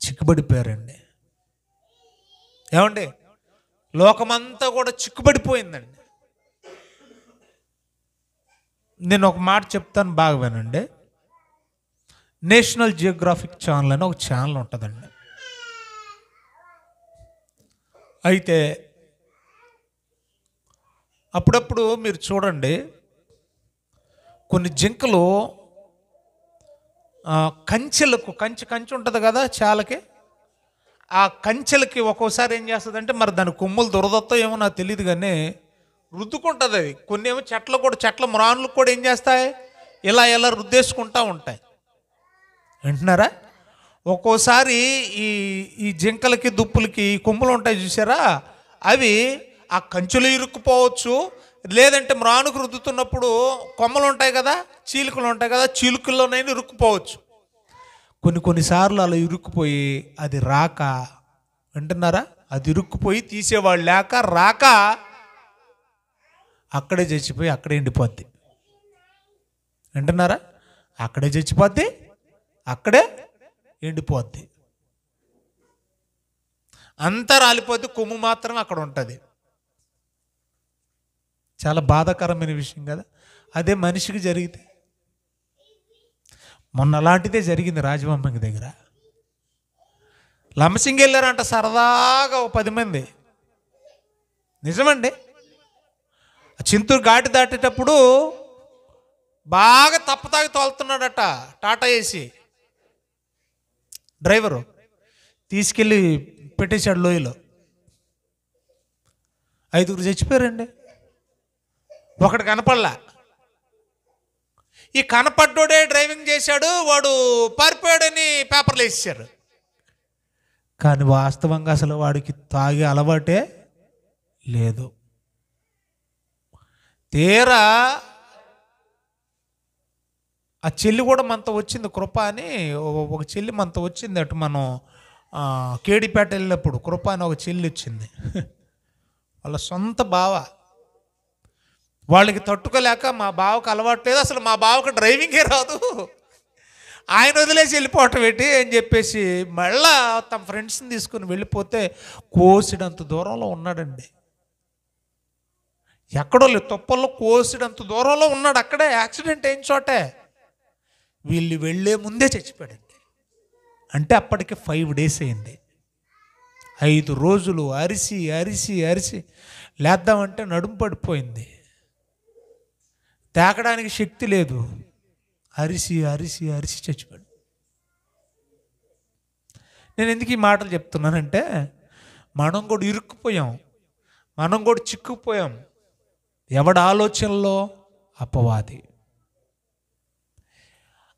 చిక్కుబడిపోయారండి. ఏమండి, లోకమంతా కూడా చిక్కుబడిపోయిందండి. నేను ఒక మాట చెప్తాను, బాగా వినండి. నేషనల్ జియోగ్రాఫిక్ ఛానల్ అని ఒక ఛానల్ ఉంటుందండి. అయితే అప్పుడప్పుడు మీరు చూడండి, కొన్ని జింకలు కంచె ఉంటుంది కదా చాలకి, ఆ కంచెలకి ఒక్కోసారి ఏం చేస్తుందంటే, మరి దాని కొమ్ములు దురదతో ఏమో నాకు తెలియదు కానీ రుద్దుకుంటుంది అది. కొన్ని ఏమో చెట్ల మ్రాన్లు కూడా ఏం చేస్తాయి, ఇలా రుద్దేసుకుంటూ ఉంటాయి. వింటున్నారా? ఒక్కోసారి ఈ జింకలకి దుప్పులకి కొమ్ములు ఉంటాయి చూసారా, అవి ఆ కంచెలు ఇరుక్కుపోవచ్చు, లేదంటే మ్రానుకు రుద్దుతున్నప్పుడు కొమ్మలు ఉంటాయి కదా, చీలికలు ఉంటాయి కదా, చీలికల్లోనైనా ఇరుక్కుపోవచ్చు. కొన్నిసార్లు అలా ఇరుక్కుపోయి అది రాక, వింటున్నారా, అది ఇరుక్కుపోయి తీసేవాళ్ళు లేక రాక అక్కడే చచ్చిపోయి అక్కడే ఎండిపోద్ది. వింటున్నారా? అక్కడే చచ్చిపోద్ది, అక్కడే ఎండిపోద్ది, అంతా రాలిపోద్ది, కొమ్ము మాత్రం అక్కడ ఉంటుంది. చాలా బాధాకరమైన విషయం కదా. అదే మనిషికి జరిగితే, మొన్న అలాంటిదే జరిగింది రాజమండ్రి దగ్గర. లంబసింగి వెళ్ళారంట సరదాగా 10 మంది. నిజమండి. చింతూరు ఘాటి దాటేటప్పుడు బాగా తప్పతాగి తోలుతున్నాడట టాటా ఏసీ డ్రైవరు, తీసుకెళ్ళి పెట్టేశాడు లోయలో. 5 చచ్చిపోయారండి. ఒకడు కనపడలా. ఈ కనపడ్డోడే డ్రైవింగ్ చేశాడు, వాడు పారిపోయాడని పేపర్లు వేసేసారు. కానీ వాస్తవంగా అసలు వాడికి తాగే అలవాటే లేదు. తీరా ఆ చెల్లి కూడా మనతో వచ్చింది, కృప అని ఒక చెల్లి మనతో వచ్చింది. అటు మనం కేడిపేట వెళ్ళినప్పుడు కృప అని ఒక చెల్లి వచ్చింది. వాళ్ళ సొంత బావ. వాళ్ళకి తట్టుకోలేక, మా బావకు అలవాట్లేదు, అసలు మా బావకు డ్రైవింగే రాదు, ఆయన వదిలేసి వెళ్ళిపోవటం ఏంటి అని చెప్పేసి మళ్ళా తమ ఫ్రెండ్స్ని తీసుకుని వెళ్ళిపోతే కోసిడంత దూరంలో ఉన్నాడండి. ఎక్కడో లేదు, తొప్పల్లో కోసిడంత దూరంలో ఉన్నాడు. అక్కడే యాక్సిడెంట్ అయిన చోటే. వీళ్ళు వెళ్ళే ముందే చచ్చిపోయాడండి. అంటే అప్పటికి 5 days అయింది. 5 రోజులు అరిసి అరిసి అరిసి లేద్దామంటే నడుము పడిపోయింది, తాకడానికి శక్తి లేదు, అరిసి అరిసి అరిసి చచ్చిపోయాడు. నేను ఎందుకు ఈ మాటలు చెప్తున్నానంటే, మనం కూడా ఇరుక్కుపోయాం, మనం కూడా చిక్కుపోయాం. ఎవడి ఆలోచనలో? అపవాది.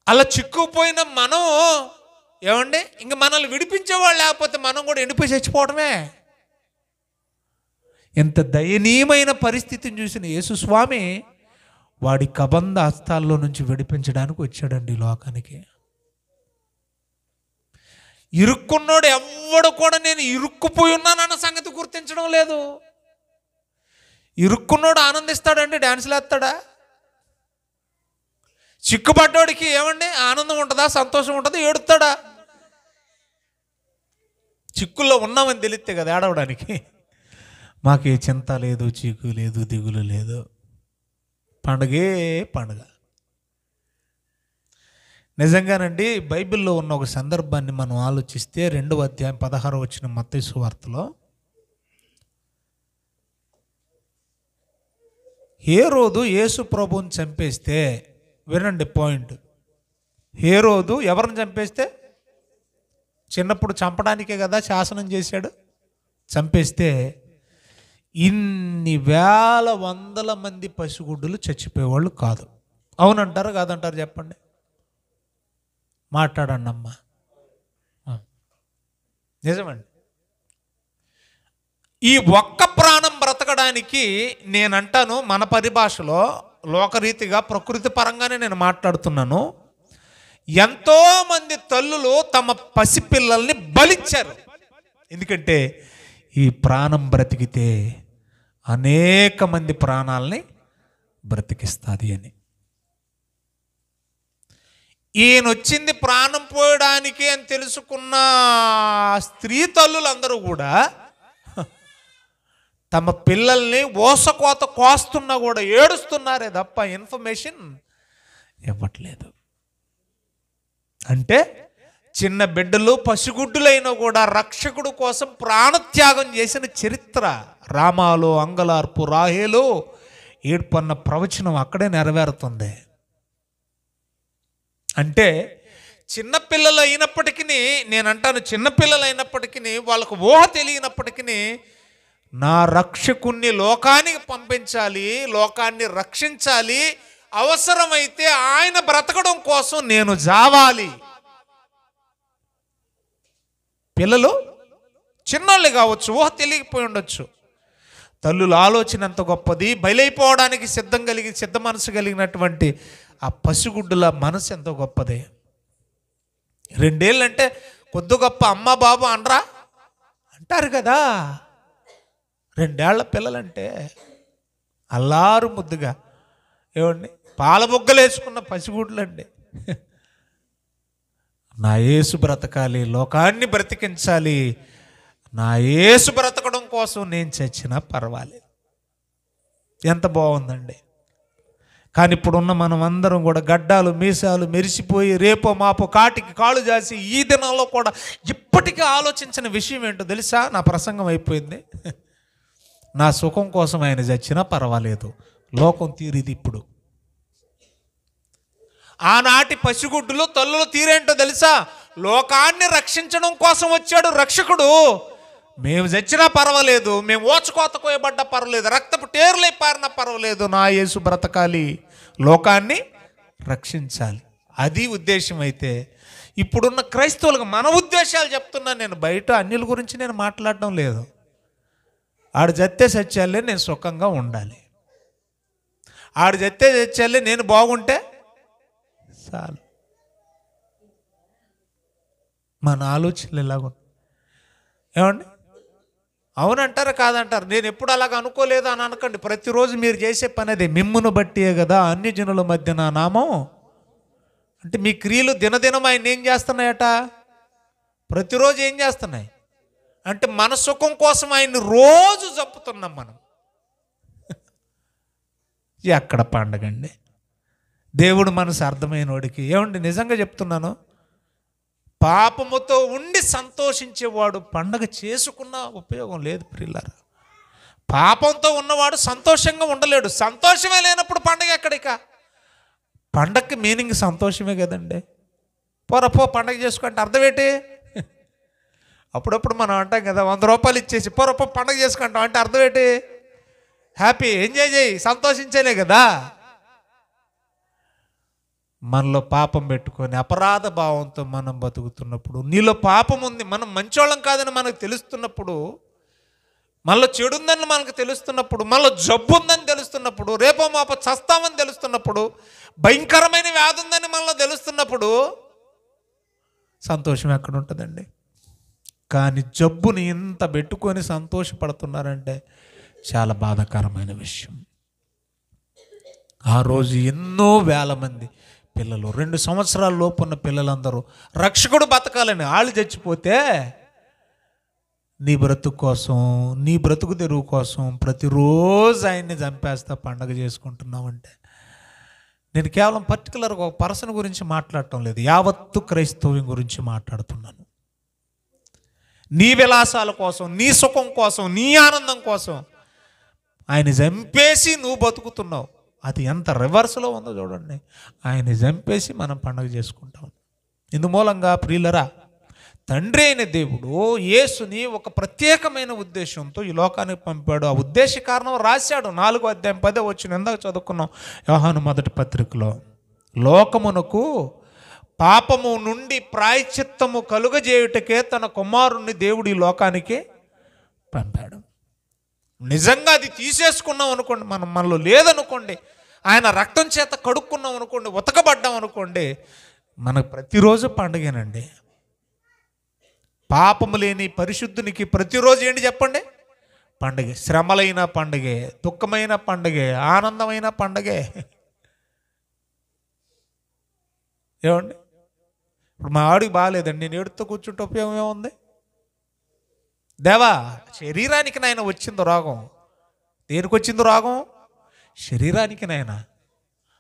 అలా చిక్కుపోయిన మనం ఏమండి, ఇంక మనల్ని విడిపించేవాళ్ళు లేకపోతే మనం కూడా ఎండిపోయి చచ్చిపోవడమే. ఎంత దయనీయమైన పరిస్థితిని చూసిన యేసుస్వామి వాడి కబంధ హస్తాల్లో నుంచి విడిపించడానికి వచ్చాడండి లోకానికి. ఇరుక్కున్నాడు ఎవడు కూడా నేను ఇరుక్కుపోయి ఉన్నానన్న సంగతి గుర్తించడం లేదు. ఇరుక్కున్నాడు ఆనందిస్తాడండి, డ్యాన్సులు వేస్తాడా? చిక్కుపడ్డోడికి ఏమండి ఆనందం ఉంటుందా, సంతోషం ఉంటుందా, ఏడుస్తాడా? చిక్కుల్లో ఉన్నామని తెలిస్తే కదా ఏడవడానికి. మాకు ఏ చింత లేదు, చీకు లేదు, దిగులు లేదు, పండుగే పండుగ. నిజంగానండి, బైబిల్లో ఉన్న ఒక సందర్భాన్ని మనం ఆలోచిస్తే 2వ అధ్యాయం 16వ వచనం మత్తయి సువార్తలో, హేరోదు యేసు ప్రభువుని చంపేస్తే, వినండి పాయింట్, హేరోదు ఎవరిని చంపేస్తే, చిన్నప్పుడు చంపడానికే కదా శాసనం చేశాడు, చంపేస్తే ఇన్ని వేల వందల మంది పసిగుడ్డులు చచ్చిపోయేవాళ్ళు కాదు. అవునంటారు కాదంటారు చెప్పండి, మాట్లాడండి అమ్మా. నిజమండి. ఈ ఒక్క ప్రాణం బ్రతకడానికి నేనంటాను, మన పరిభాషలో లోకరీతిగా ప్రకృతి పరంగానే నేను మాట్లాడుతున్నాను, ఎంతోమంది తల్లులు తమ పసిపిల్లల్ని బలిచ్చారు. ఎందుకంటే ఈ ప్రాణం బ్రతికితే అనేక మంది ప్రాణాలని బ్రతికిస్తుంది అని. ఈయన వచ్చింది ప్రాణం పోయడానికి అని తెలుసుకున్న స్త్రీ తల్లులందరూ కూడా తమ పిల్లల్ని ఓసకోత కోస్తున్నా కూడా ఏడుస్తున్నారే తప్ప ఇన్ఫర్మేషన్ ఇవ్వట్లేదు. అంటే చిన్న బిడ్డలు పసిగుడ్డులైనా కూడా రక్షకుడు కోసం ప్రాణత్యాగం చేసిన చరిత్ర. రామాలో అంగలార్పు రాహేలు ఏడ్పన్న ప్రవచనం అక్కడే నెరవేరుతుంది. అంటే చిన్నపిల్లలు అయినప్పటికీ, నేనంటాను చిన్నపిల్లలు అయినప్పటికీ, వాళ్ళకు ఊహ తెలియనప్పటికీ నా రక్షకుణ్ణి లోకానికి పంపించాలి, లోకాన్ని రక్షించాలి, అవసరమైతే ఆయన బ్రతకడం కోసం నేను జావాలి. పిల్లలు చిన్నోళ్ళు కావచ్చు, ఊహ తెలియకపోయి ఉండొచ్చు. తల్లుల ఆలోచన ఎంత గొప్పది, బయలైపోవడానికి సిద్ధ మనసు కలిగినటువంటి ఆ పసిగుడ్డుల మనసు ఎంతో గొప్పది. 2 ఏళ్ళు అంటే కొద్ది గొప్ప అమ్మ బాబు అనరా అంటారు కదా. 2 ఏళ్ల పిల్లలంటే అల్లారు ముద్దుగా ఏమండి పాల బుగ్గలు వేసుకున్న పసిగుడ్లండి. నా యేసు బ్రతకాలి, లోకాన్ని బ్రతికించాలి, నా యేసు బ్రతకడం కోసం నేను చచ్చినా పర్వాలేదు. ఎంత బాగుందండి. కానీ ఇప్పుడున్న మనం అందరం కూడా గడ్డాలు మీసాలు మెరిసిపోయి రేపో మాపో కాటికి కాళ్ళు జాసి ఈ దినాల్లో కూడా ఇప్పటికీ ఆలోచించిన విషయం ఏంటో తెలుసా? నా ప్రసంగం అయిపోయింది. నా సుఖం కోసం ఆయన చచ్చినా పర్వాలేదు, లోకం తీరిది ఇప్పుడు. ఆనాటి పసిగుడ్డులు తల్లులు తీరేంటో తెలుసా? లోకాన్ని రక్షించడం కోసం వచ్చాడు రక్షకుడు. మేము చచ్చినా పర్వాలేదు, మేము ఓచుకోత కోయబడ్డా పర్వాలేదు, రక్తపు టేర్లై పారినా పర్వాలేదు, నా యేసు బ్రతకాలి, లోకాన్ని రక్షించాలి. అది ఉద్దేశం. అయితే ఇప్పుడున్న క్రైస్తవులకు మన ఉద్దేశాలు చెప్తున్నా నేను. బయట అన్యుల గురించి నేను మాట్లాడడం లేదు. ఆడు జత్తే సత్యాలే నేను సుఖంగా ఉండాలి, ఆడు జత్తే సత్యాలే నేను బాగుంటే చాలు. మన ఆలోచనలు ఎలాగుంటాయి ఏమండి? అవునంటారా కాదంటారు? నేను ఎప్పుడు అలాగ అనుకోలేదు అని అనకండి. ప్రతిరోజు మీరు చేసే పని అదే. మిమ్మును బట్టియే కదా అన్ని జనుల మధ్య నా నామం. అంటే మీ క్రియలు దినదినం ఆయన ఏం చేస్తున్నాయట? ప్రతిరోజు ఏం చేస్తున్నాయి అంటే మన సుఖం కోసం ఆయన్ని రోజు చంపుతున్నాం మనం. ఎక్కడ పండగండి? దేవుడు మనసు అర్థమైన వాడికి ఏమండి నిజంగా చెప్తున్నాను, పాపముతో ఉండి సంతోషించేవాడు పండగ చేసుకున్న ఉపయోగం లేదు ప్రియులారా. పాపంతో ఉన్నవాడు సంతోషంగా ఉండలేడు. సంతోషమే లేనప్పుడు పండగ ఎక్కడిక? పండగకి మీనింగ్ సంతోషమే కదండి. పోరపో పండగ చేసుకుంటే అర్థం ఏంటి? అప్పుడప్పుడు మనం అంటాం కదా, 100 రూపాయలు ఇచ్చేసి పోరపో పండగ చేసుకుంటాం అంటే అర్థం ఏంటి? హ్యాపీ ఎంజాయ్ చేయి, సంతోషించేనే కదా. మనలో పాపం పెట్టుకొని అపరాధ భావంతో మనం బతుకుతున్నప్పుడు, నీలో పాపం ఉంది, మనం మంచోళ్ళం కాదని మనకు తెలుస్తున్నప్పుడు, మనలో చెడు ఉందని మనకు తెలుస్తున్నప్పుడు, మనలో జబ్బు ఉందని తెలుస్తున్నప్పుడు, రేపో మాపో చస్తామని తెలుస్తున్నప్పుడు, భయంకరమైన వ్యాధి ఉందని మనలో తెలుస్తున్నప్పుడు సంతోషం ఎక్కడ ఉంటుందండి? కానీ జబ్బుని ఇంత పెట్టుకొని సంతోషపడుతున్నారంటే చాలా బాధాకరమైన విషయం. ఆ రోజు ఎన్నో వేల మంది పిల్లలు, 2 సంవత్సరాల లోపు ఉన్న పిల్లలందరూ రక్షకుడు బతకాలని వాళ్ళు చచ్చిపోతే, నీ బ్రతుకు కోసం, నీ బ్రతుకు తెరువు కోసం ప్రతిరోజు ఆయన్ని చంపేస్తా పండగ చేసుకుంటున్నామంటే, నేను కేవలం పర్టికులర్గా ఒక పర్సన్ గురించి మాట్లాడటం లేదు, యావత్తు క్రైస్తవ్యం గురించి మాట్లాడుతున్నాను. నీ విలాసాల కోసం, నీ సుఖం కోసం, నీ ఆనందం కోసం ఆయన చంపేసి నువ్వు బతుకుతున్నావు. అది ఎంత రివర్స్లో ఉందో చూడండి. ఆయన చంపేసి మనం పండుగ చేసుకుంటాం. ఇందుమూలంగా ప్రియులరా, తండ్రి అయిన దేవుడు యేసుని ఒక ప్రత్యేకమైన ఉద్దేశంతో ఈ లోకానికి పంపాడు. ఆ ఉద్దేశ కారణం రాశాడు. 4వ అధ్యాయం 10వ వచనం ఇందాక చదువుకున్నాం యోహాను మొదటి పత్రికలో. లోకమునకు పాపము నుండి ప్రాయశ్చిత్తము కలుగజేయుటకే తన కుమారుణ్ణి దేవుడు ఈ లోకానికి పంపాడు. నిజంగా అది తీసేసుకున్నాం అనుకోండి, మనలో లేదనుకోండి, ఆయన రక్తం చేత కడుక్కున్నాం అనుకోండి, ఉతకబడ్డాం అనుకోండి, మనకు ప్రతిరోజు పండుగేనండి. పాపము లేని పరిశుద్ధునికి ప్రతిరోజు ఏంటి చెప్పండి? పండుగ. శ్రమలైన పండుగే, దుఃఖమైన పండుగే, ఆనందమైన పండుగే. ఏమండి? ఇప్పుడు మా ఆడికి బాగాలేదండి, నేను ఏడుతో కూర్చుంటే ఉపయోగం ఏముంది? దేవా, శరీరానికి నాయన వచ్చింది రోగం. దేనికి వచ్చింది రోగం? శరీరానికి నాయన.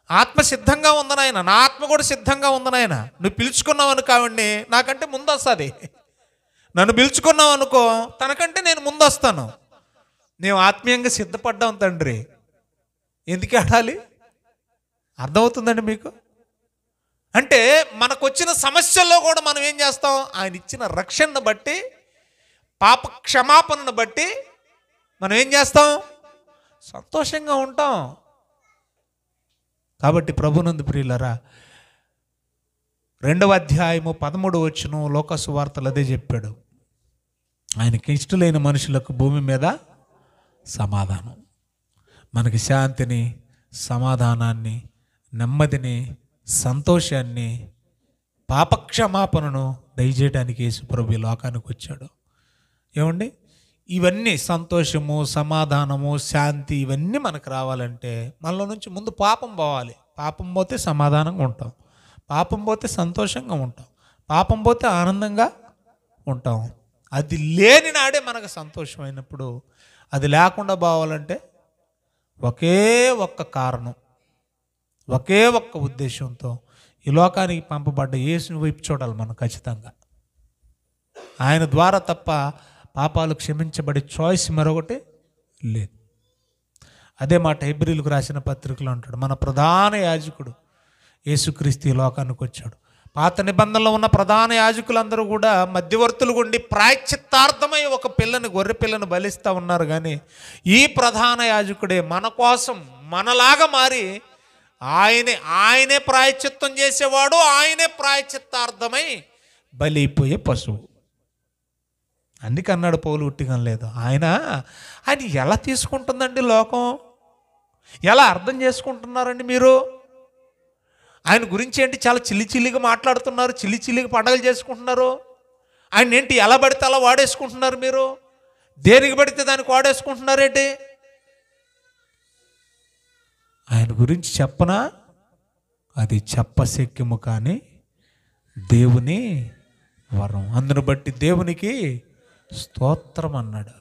ఆత్మ సిద్ధంగా ఉంది నాయన, నా ఆత్మ కూడా సిద్ధంగా ఉంది నాయన. నువ్వు పిలుచుకున్నావు అనుకో ఆవిడ్ని, నాకంటే ముందు వస్తుంది. నన్ను పిలుచుకున్నావు అనుకో, తనకంటే నేను ముందు వస్తాను. మేము ఆత్మీయంగా సిద్ధపడ్డాం తండ్రి. ఎందుకు ఆడాలి? అర్థమవుతుందండి మీకు? అంటే మనకు వచ్చిన సమస్యల్లో కూడా మనం ఏం చేస్తాం? ఆయన ఇచ్చిన రక్షణను బట్టి, పాప క్షమాపణను బట్టి మనం ఏం చేస్తాం? సంతోషంగా ఉంటాం. కాబట్టి ప్రభునందు ప్రియులరా, 2వ అధ్యాయము 13వ వచనం లోకాసు వార్తలు అదే చెప్పాడు. ఆయనకి ఇష్టలైన మనుషులకు భూమి మీద సమాధానం. మనకి శాంతిని, సమాధానాన్ని, నెమ్మదిని, సంతోషాన్ని, పాపక్షమాపణను దయచేయడానికి యేసుప్రభు లోకానికి వచ్చాడు. ఏమండి? ఇవన్నీ సంతోషము, సమాధానము, శాంతి ఇవన్నీ మనకు రావాలంటే మనలో నుంచి ముందు పాపం పోవాలి. పాపం పోతే సమాధానంగా ఉంటాం, పాపం పోతే సంతోషంగా ఉంటాం, పాపం పోతే ఆనందంగా ఉంటాం. అది లేని నాడే మనకు సంతోషమైనప్పుడు. అది లేకుండా పోవాలంటే ఒకే ఒక్క కారణం, ఒకే ఒక్క ఉద్దేశంతో ఈ లోకానికి పంపబడ్డ యేసుని వైపు చూడాలి మనం ఖచ్చితంగా. ఆయన ద్వారా తప్ప పాపాలు క్షమించబడే చాయిస్ మరొకటి లేదు. అదే మాట హెబ్రీయులకు రాసిన పత్రికలో అంటాడు, మన ప్రధాన యాజకుడు యేసుక్రీస్తు ఈ లోకానికి వచ్చాడు. పాత నిబంధనలో ఉన్న ప్రధాన యాజకులందరూ కూడా మధ్యవర్తులు ఉండి ప్రాయశ్చిత్తార్థమై ఒక గొర్రె పిల్లను బలిస్తూ ఉన్నారు. కానీ ఈ ప్రధాన యాజకుడే మన కోసం మనలాగా మారి ఆయనే ప్రాయశ్చిత్తం చేసేవాడు, ఆయనే ప్రాయశ్చిత్తార్థమై బలిపోయే పశువు. అందుకన్నాడు పౌలు ఉట్టిగా లేదు. ఆయన ఎలా తీసుకుంటుందండి లోకం? ఎలా అర్థం చేసుకుంటున్నారండి మీరు? ఆయన గురించి ఏంటి చాలా చిల్లిగా మాట్లాడుతున్నారు, చిల్లిగా పండగలు చేసుకుంటున్నారు. ఆయన ఏంటి ఎలా పడితే అలా వాడేసుకుంటున్నారు మీరు? దేనికి పడితే దానికి వాడేసుకుంటున్నారేంటి? ఆయన గురించి చెప్పనా? అది చెప్పశక్యము కానీ దేవుని వరం. అందును బట్టి దేవునికి స్తోత్రం అన్నాడు.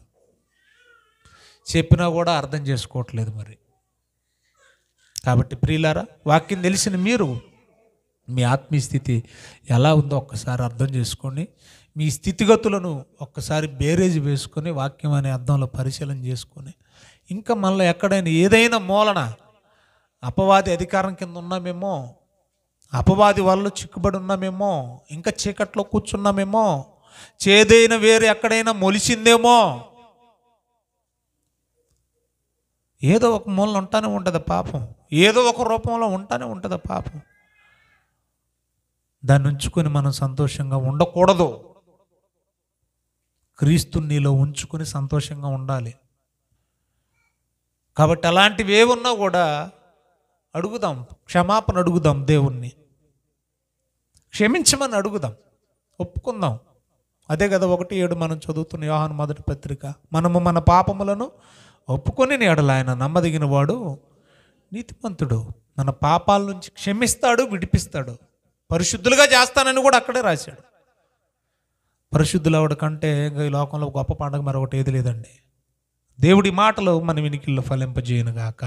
చెప్పినా కూడా అర్థం చేసుకోవట్లేదు మరి. కాబట్టి ప్రియులారా, వాక్యం తెలిసిన మీరు మీ ఆత్మీయ స్థితి ఎలా ఉందో ఒక్కసారి అర్థం చేసుకోండి. మీ స్థితిగతులను ఒక్కసారి బేరేజ్ వేసుకొని వాక్యం అనే అర్థంలో పరిశీలన చేసుకొని, ఇంకా మనలో ఎక్కడైనా ఏదైనా మూలన అపవాది అధికారం కింద ఉన్నామేమో, అపవాది వల్ల చిక్కుబడి ఉన్నామేమో, ఇంకా చీకట్లో కూర్చున్నామేమో, చేదైన వేరు ఎక్కడైనా మొలిసిందేమో. ఏదో ఒక మూలన ఉంటానే ఉంటుంది పాపం, ఏదో ఒక రూపంలో ఉంటానే ఉంటుంది పాపం. దాన్ని ఉంచుకొని మనం సంతోషంగా ఉండకూడదు. క్రీస్తుని నీలో ఉంచుకొని సంతోషంగా ఉండాలి. కాబట్టి అలాంటివి ఏమున్నా కూడా అడుగుదాం, క్షమాపణ అడుగుదాం, దేవుణ్ణి క్షమించమని అడుగుదాం, ఒప్పుకుందాం. అదే కదా 1:7 మనం చదువుతున్న యోహాను మొదటి పత్రిక. మనము మన పాపములను ఒప్పుకొని ఎడల ఆయన నమ్మదగిన వాడు, నీతిమంతుడు, మన పాపాల నుంచి క్షమిస్తాడు, విడిపిస్తాడు, పరిశుద్ధులుగా చేస్తానని కూడా అక్కడే రాశాడు. పరిశుద్ధులు అవడ కంటే ఈ లోకంలో గొప్ప పండుగ మరొకటి ఏది లేదండి. దేవుడి మాటలు మన వినికిల్లో ఫలింపజేయునుగాక.